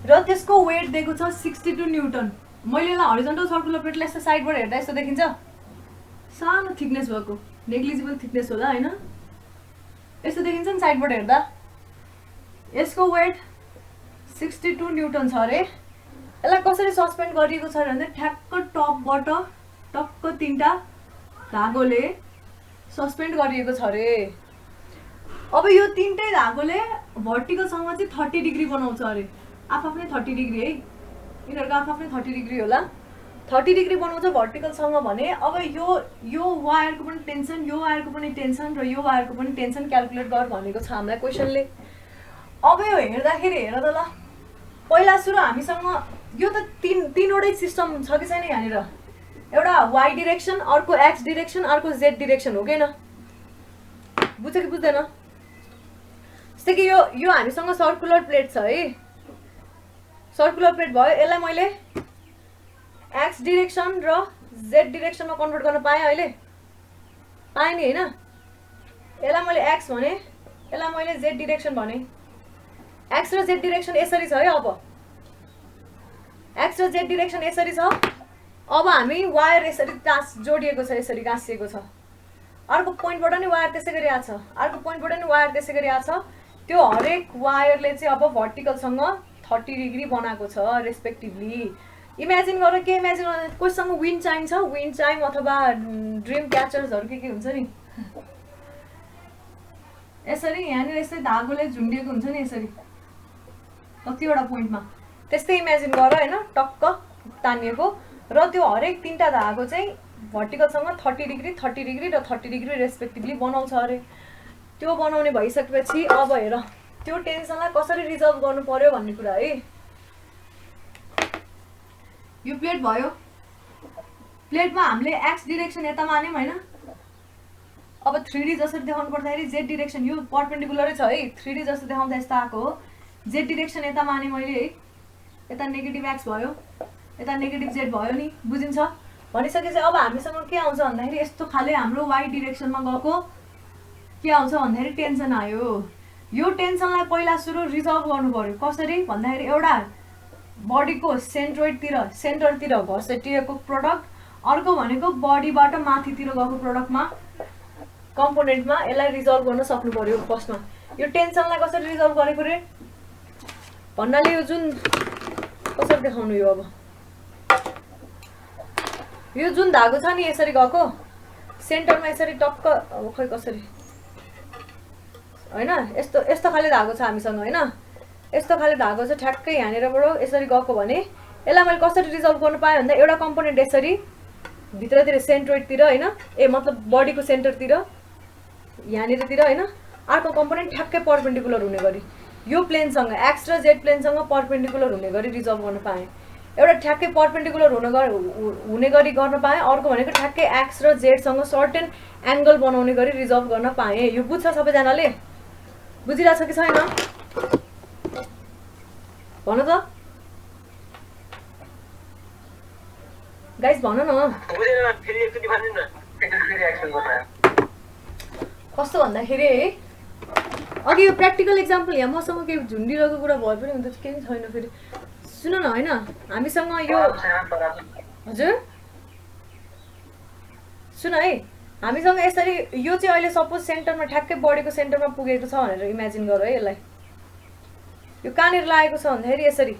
र त्यसको वेट दिएको छ 62 न्युटन। मैले यसलाई हरिजन्टल सर्कुलर प्लेटलाई यस्तो साइडबाट हेर्दा यस्तो देखिन्छ, सानो थिकनेस भएको, नेग्लिजिबल थिकनेस होला होइन, यस्तो देखिन्छ नि साइडबाट हेर्दा। यसको वेट 62 न्युटन छ अरे। यसलाई कसरी सस्पेन्ड गरिएको छ भने ठ्याक्क टपबाट टक्क 3टा धागोले सस्पेन्ड गरिएको छ अरे। अब यो 3टै धागोले भर्टिकलसँग चाहिँ 30 डिग्री बनाउँछ अरे, आफ्नै 30 डिग्री है, यिनीहरूको आफ्नै 30 डिग्री होला, 30 डिग्री बनाउँछ भर्टिकलसँग भने अब यो वायरको पनि टेन्सन, यो वायरको पनि टेन्सन र यो वायरको पनि टेन्सन क्यालकुलेट गर भनेको छ हामीलाई क्वेसनले। अब यो हेर्दाखेरि हेर त ल, पहिला सुरु हामीसँग यो त तीनवटै सिस्टम छ कि छैन यहाँनिर, एउटा वाइ डिरेक्सन, अर्को एक्स डिरेक्सन, अर्को जेड डिरेक्सन हो किन, बुझ्छ कि बुझ्दैन। जस्तै कि यो हामीसँग सर्कुलर प्लेट छ है, सर्कुलर प्लेट भयो, यसलाई मैले एक्स डिरेक्सन र जेड डिरेक्सनमा कन्भर्ट गर्न पाएँ, अहिले पाएँ नि होइन। यसलाई मैले एक्स भने, यसलाई मैले जेड डिरेक्सन भने। एक्स र जेड डिरेक्सन यसरी छ है, अब एक्स र जेड डिरेक्सन यसरी छ। अब हामी वायर यसरी जोडिएको छ, यसरी गाँसिएको छ, अर्को पोइन्टबाट नि वायर त्यसै गरी आएको छ, अर्को पोइन्टबाट नि वायर त्यसै गरी आएको छ। त्यो हरेक वायरले चाहिँ अब भर्टिकलसँग 30 डिग्री बनाएको छ रेस्पेक्टिभली। इमेजिन गर, के इमेजिन गर्दा कोहीसँग विन्ड चाइम छ, विन्ड चाइम अथवा ड्रिम क्याचर्सहरू के हुन्छ नि, यसरी यहाँनिर यस्तै धागोले झुन्डिएको हुन्छ नि यसरी कतिवटा पोइन्टमा, त्यस्तै इमेजिन गर होइन, टक्क तानिएको। र त्यो हरेक 3टा धागो चाहिँ भर्टिकलसँग 30 डिग्री 30 डिग्री र 30 डिग्री रेस्पेक्टिभली बनाउँछ अरे। त्यो बनाउने भइसकेपछि अब हेर त्यो टेन्सनलाई कसरी रिजल्भ गर्नु पर्यो भन्ने कुरा है। यो प्लेट भयो, प्लेटमा हामीले एक्स डिरेक्सन यता मान्यौँ होइन। अब 3D जसरी देखाउनु पर्दाखेरि जेड डिरेक्सन यो परपेन्डिकुलरै छ है, 3D जस्तो देखाउँदा यस्तो आएको हो। जेड डिरेक्सन यता माने मैले है, यता नेगेटिभ एक्स भयो, यता नेगेटिभ जेड भयो नि, बुझिन्छ। भनिसकेपछि अब हामीसँग के आउँछ भन्दाखेरि यस्तो खाले हाम्रो वाइ डिरेक्सनमा गएको के आउँछ भन्दाखेरि टेन्सन आयो। यो टेन्सनलाई पहिला सुरु रिजल्भ गर्नु पर्यो, कसरी भन्दाखेरि एउटा बडीको सेन्टरतिर घसेटिएको प्रोडक्ट, अर्को भनेको बडीबाट माथितिर गएको प्रोडक्टमा कम्पोनेन्टमा यसलाई रिजल्भ गर्न सक्नु पर्यो। फर्स्टमा यो टेन्सनलाई कसरी रिजल्भ गरेको रे भन्नाले यो जुन कसरी देखाउनु, यो अब यो जुन धागो छ नि यसरी गएको सेन्टरमा यसरी टक्क, अब खै कसरी होइन यस्तो यस्तो खाले धागो छ हामीसँग होइन यस्तो खाले धागो छ ठ्याक्कै यहाँनिरबाट यसरी गएको भने यसलाई मैले कसरी रिजल्भ गर्नु पाएँ भन्दा एउटा कम्पोनेन्ट यसरी भित्रतिर सेन्ट्रोइडतिर होइन मतलब बडीको सेन्टरतिर यहाँनिरतिर होइन अर्को कम्पोनेन्ट ठ्याक्कै पर्पेन्डिकुलर हुने गरी यो प्लेनसँग एक्स र जेड प्लेनसँग पर्पेन्डिकुलर हुने गरी रिजल्भ गर्न पाएँ एउटा ठ्याक्कै पर्पेन्डिकुलर हुने गरी गर्न पाएँ अर्को भनेको ठ्याक्कै एक्स र जेडसँग सर्टेन एङ्गल बनाउने गरी रिजल्भ गर्न पाएँ यो बुझ्छ सबैजनाले बुझिरहेछ कि छैन भन त गाइस भन न कस्तो भन्दाखेरि अघि यो प्र्याक्टिकल इक्जाम्पल यहाँ मसँग केही झुन्डिरहेको कुरा भए पनि हुन्छ केही छैन फेरि सुन न होइन हामीसँग यो हजुर सुन है हामीसँग यसरी यो चाहिँ अहिले सपोज सेन्टरमा ठ्याक्कै बडीको सेन्टरमा पुगेको छ भनेर इमेजिन गर है यसलाई यो कहाँनिर लागेको छ भन्दाखेरि यसरी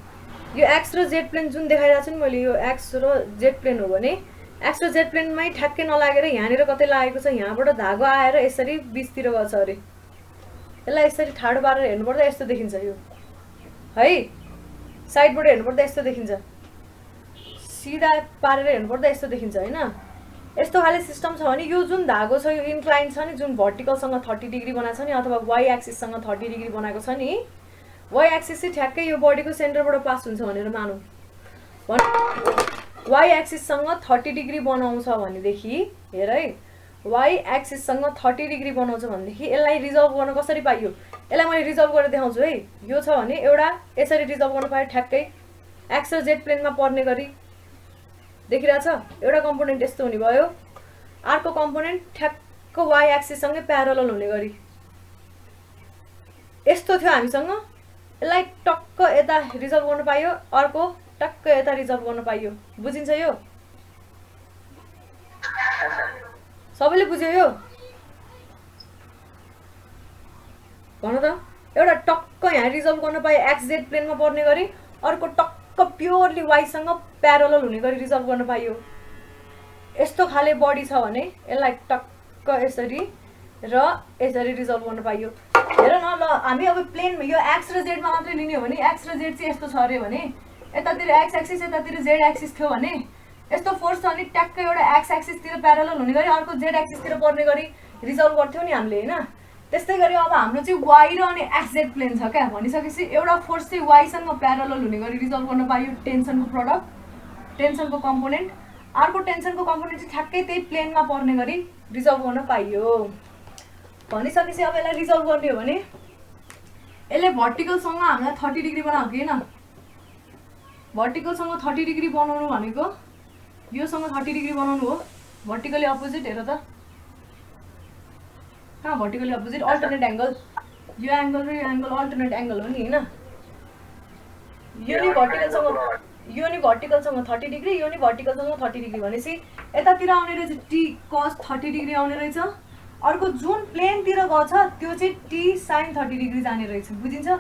यो एक्स र जेड प्लेन जुन देखाइरहेको छु नि मैले यो एक्स र जेड प्लेन हो भने एक्स र जेड प्लेनमै ठ्याक्कै नलागेर यहाँनिर कतै लागेको छ यहाँबाट धागो आएर यसरी बिचतिर गएको छ अरे यसलाई यसरी ठाडो पारेर हेर्नुपर्दा यस्तो देखिन्छ यो है साइडबाट हेर्नुपर्दा यस्तो देखिन्छ सिधा पारेर हेर्नुपर्दा यस्तो देखिन्छ होइन यस्तो खाले सिस्टम छ भने यो जुन धागो छ यो इन्क्लाइन छ नि जुन भर्टिकलसँग 30 डिग्री बनाएको छ नि अथवा वाइ एक्सिससँग 30 डिग्री बनाएको छ नि वाइ एक्सिस चाहिँ ठ्याक्कै यो बडीको सेन्टरबाट पास हुन्छ भनेर मानौँ वाइ एक्सिससँग 30 डिग्री बनाउँछ भनेदेखि हेर है वाइ एक्सिससँग 30 डिग्री बनाउँछ भनेदेखि यसलाई रिजल्भ गर्न कसरी पाइयो यसलाई मैले रिजल्भ गरेर देखाउँछु है यो छ भने एउटा यसरी रिजल्भ गर्न पायो ठ्याक्कै एक्स र जेड प्लेनमा पर्ने गरी देखिरहेछ एउटा कम्पोनेन्ट यस्तो हुने भयो अर्को कम्पोनेन्ट ठ्याक्क वाइ एक्सिससँगै प्यारलल हुने गरी यस्तो थियो हामीसँग यसलाई टक्क यता रिजल्भ गर्न पाइयो अर्को टक्क यता रिजल्भ गर्न पाइयो बुझिन्छ यो सबैले बुझ्यो यो भन त एउटा टक्क यहाँ रिजल्भ गर्न पायो एक्स जेड प्लेनमा पर्ने गरी अर्को टक्क प्योरली वाइसँग प्यारलल हुने गरी रिजल्भ गर्न पाइयो यस्तो खाले बडी छ भने यसलाई टक्क यसरी र यसरी रिजल्भ गर्न पाइयो हेर न ल हामी अब प्लेन यो एक्स र जेडमा मात्रै लिने हो भने एक्स र जेड चाहिँ यस्तो छ अरे भने यतातिर एक्स एक्सिस यतातिर जेड एक्सिस थियो भने यस्तो फोर्स छ भने ट्याक्कै एउटा एक्स एक्सिसतिर प्यारलल हुने गरी अर्को जेड एक्सिसतिर पर्ने गरी रिजल्भ गर्थ्यौँ नि हामीले होइन त्यस्तै गरी अब हाम्रो चाहिँ वाइ र अनि एक्स जेड प्लेन छ क्या भनिसकेपछि एउटा फोर्स चाहिँ वाइसँग प्यारलल हुने गरी रिजल्भ गर्न पाइयो टेन्सनको प्रडक्ट टेन्सनको कम्पोनेन्ट अर्को टेन्सनको कम्पोनेन्ट चाहिँ ठ्याक्कै त्यही प्लेनमा पर्ने गरी रिजल्भ गर्न पाइयो भनिसकेपछि अब यसलाई रिजल्भ गर्ने हो भने यसले भर्टिकलसँग हामीलाई 30 डिग्री बनाएको कि होइन भर्टिकलसँग 30 डिग्री बनाउनु भनेको योसँग 30 डिग्री बनाउनु हो भर्टिकली अपोजिट हेर त कहाँ भर्टिकली अपोजिट अल्टरनेट एङ्गल यो एङ्गल र यो एङ्गल अल्टरनेट एङ्गल हो नि होइन यो नि भर्टिकलसँग 30 डिग्री यो नि भर्टिकलसँग 30 डिग्री भनेपछि यतातिर आउने रहेछ टी कस 30 डिग्री आउने रहेछ अर्को जुन प्लेनतिर गछ त्यो चाहिँ टी साइन 30 डिग्री जाने रहेछ बुझिन्छ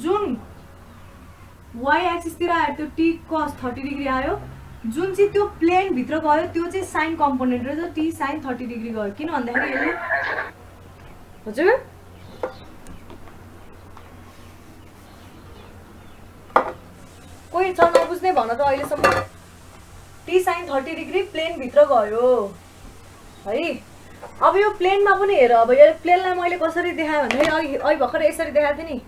जुन वाइ एक्सिसतिर आयो त्यो टी कस 30 डिग्री आयो जुन चाहिँ त्यो प्लेन भित्र गयो त्यो चाहिँ साइन कम्पोनेन्ट रहेछ टी साइन 30 डिग्री गयो किन भन्दाखेरि यसले हजुर कोही छ नबुझ्ने भन त अहिलेसम्म टी साइन 30 डिग्री प्लेन भित्र गयो है अब यो प्लेनमा पनि हेर अब यो प्लेनलाई मैले कसरी देखाएँ भन्दाखेरि अघि भर्खर यसरी देखाएको थिएँ नि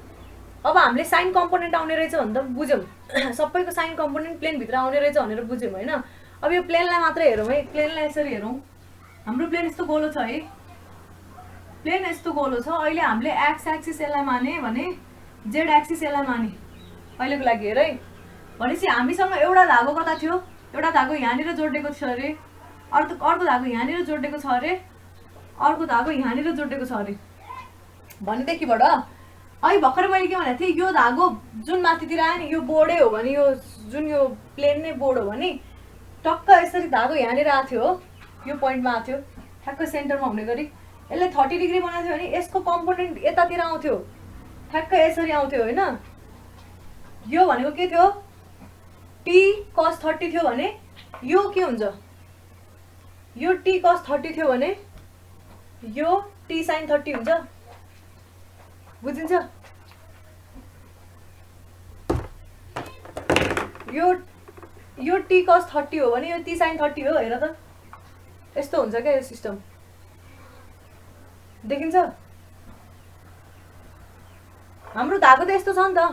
अब हामीले साइन कम्पोनेन्ट आउने रहेछ भने त बुझ्यौँ सबैको साइन कम्पोनेन्ट प्लेनभित्र आउने रहेछ भनेर बुझ्यौँ होइन अब यो प्लेनलाई मात्रै हेरौँ है प्लेनलाई यसरी हेरौँ हाम्रो प्लेन यस्तो गोलो छ है प्लेन यस्तो गोलो छ अहिले हामीले एक्स एक्सिस यसलाई माने भने जेड एक्सिस यसलाई माने अहिलेको लागि हेर है भनेपछि हामीसँग एउटा धागो कता थियो एउटा धागो यहाँनिर जोडिएको छ अरे अर्को धागो यहाँनिर जोडिएको छ अरे अर्को धागो यहाँनिर जोडिएको छ अरे भनेदेखिबाट अहिले भर्खर मैले के भनेको थिएँ यो धागो जुन माथितिर आयो नि यो बोर्डै हो भने यो जुन यो प्लेन नै बोर्ड हो भने टक्क यसरी धागो यहाँनिर आएको थियो यो पोइन्टमा आएको थियो ठ्याक्क सेन्टरमा हुने गरी यसले 30 डिग्री बनाएको थियो भने यसको कम्पोनेन्ट यतातिर आउँथ्यो ठ्याक्क यसरी आउँथ्यो होइन यो भनेको के थियो टी कस 30 थियो भने यो के हुन्छ यो टी कस 30 थियो भने यो टी sin 30 हुन्छ बुझिन्छ यो टी cos 30 हो भने यो टी sin 30 हो हेर त यस्तो हुन्छ क्या यो सिस्टम देखिन्छ हाम्रो धागो त यस्तो छ नि त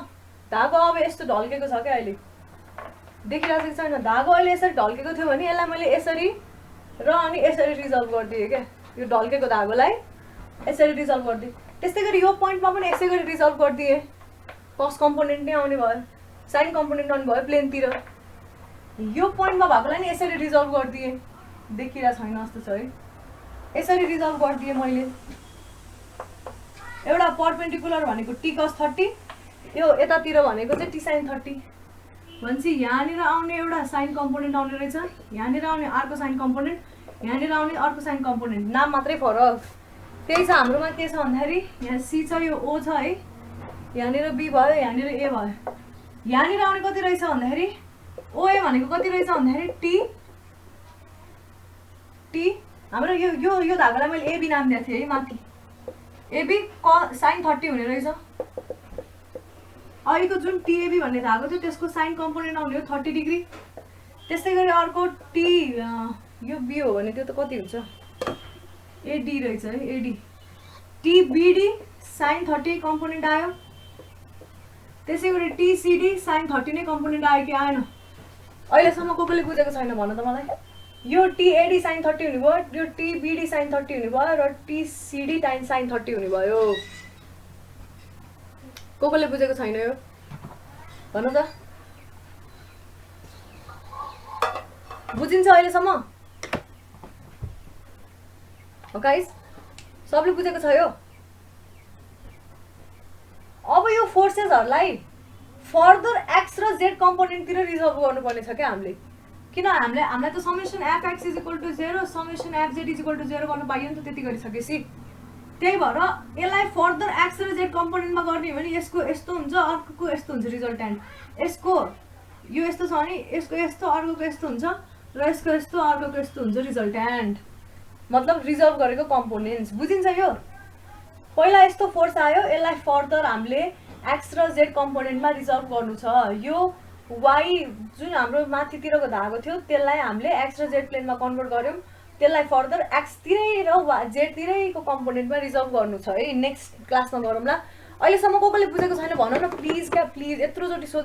धागो अब यस्तो ढल्केको छ क्या अहिले देखिरहेको छैन धागो अहिले यसरी ढल्केको थियो भने यसलाई मैले यसरी र अनि यसरी रिजल्भ गरिदिएँ क्या यो ढल्केको धागोलाई यसरी रिजल्भ गरिदिएँ त्यस्तै गरी यो पोइन्टमा पनि यसै गरी रिजल्भ गरिदिएँ कस कम्पोनेन्ट नै आउने भयो साइन कम्पोनेन्ट आउने भयो प्लेनतिर यो पोइन्टमा भएकोलाई नि यसरी रिजल्भ गरिदिएँ देखिरहेको छैन जस्तो छ है यसरी रिजल्भ गरिदिएँ मैले एउटा पर्पेन्डिकुलर भनेको टी cos 30 यो यतातिर भनेको चाहिँ टी sin 30 भनेपछि यहाँनिर आउने एउटा साइन कम्पोनेन्ट आउने रहेछ यहाँनिर आउने अर्को साइन कम्पोनेन्ट यहाँनिर आउने अर्को साइन कम्पोनेन्ट नाम मात्रै फरक त्यही छ हाम्रोमा के छ भन्दाखेरि यहाँ सी छ यो ओ छ है यहाँनिर बी भयो यहाँनिर ए भयो यहाँनिर आउने कति रहेछ भन्दाखेरि ओए भनेको कति रहेछ भन्दाखेरि टी हाम्रो यो धागोलाई मैले एबी नाम दिएको थिएँ है माथि एबी साइन 30 हुने रहेछ अहिलेको जुन टिएबी भन्ने धागो थियो त्यसको साइन कम्पोनेन्ट आउने हो 30 डिग्री त्यस्तै गरी अर्को टी यो बी हो भने त्यो त कति हुन्छ एडी रहेछ है एडी टिबिडी साइन 30 कम्पोनेन्ट आयो त्यसै गरी टिसिडी साइन 30 नै कम्पोनेन्ट आयो कि आएन अहिलेसम्म कसले बुझेको छैन भन त मलाई यो टिएडी साइन 30 हुने भयो यो टिबिडी साइन 30 हुने भयो र टिसिडी साइन 30 हुने भयो कसले बुझेको छैन यो भन त बुझिन्छ अहिलेसम्म हो गाइस सबले बुझेको छ यो अब यो फोर्सेसहरूलाई फर्दर एक्स र जेड कम्पोनेन्टतिर रिजल्भ गर्नुपर्ने छ क्या हामीले किन हामीलाई त summation F X is equal to 0 summation F Z is equal to 0 गर्नु पाइयो नि त त्यति गरिसकेपछि त्यही भएर यसलाई फर्दर एक्स र जेड कम्पोनेन्टमा गर्ने हो भने यसको यस्तो हुन्छ अर्कोको यस्तो हुन्छ रिजल्टेन्ट यसको यो यस्तो छ भने यसको यस्तो अर्कोको यस्तो हुन्छ र यसको यस्तो अर्कोको यस्तो हुन्छ रिजल्टेन्ट मतलब रिजल्भ गरेको कम्पोनेन्ट्स बुझिन्छ यो पहिला यस्तो फोर्स आयो यसलाई फर्दर हामीले एक्स र जेड कम्पोनेन्टमा रिजल्भ गर्नु छ यो वाई जुन हाम्रो माथितिरको धागो थियो त्यसलाई हामीले एक्स र जेड प्लेनमा कन्भर्ट गर्यौँ त्यसलाई फर्दर एक्सतिरै र जेडतिरैको कम्पोनेन्टमा रिजल्भ गर्नु छ है नेक्स्ट क्लासमा गरौँला अहिलेसम्म कसले बुझेको छैन भन न प्लिज क्या प्लिज यत्रोचोटि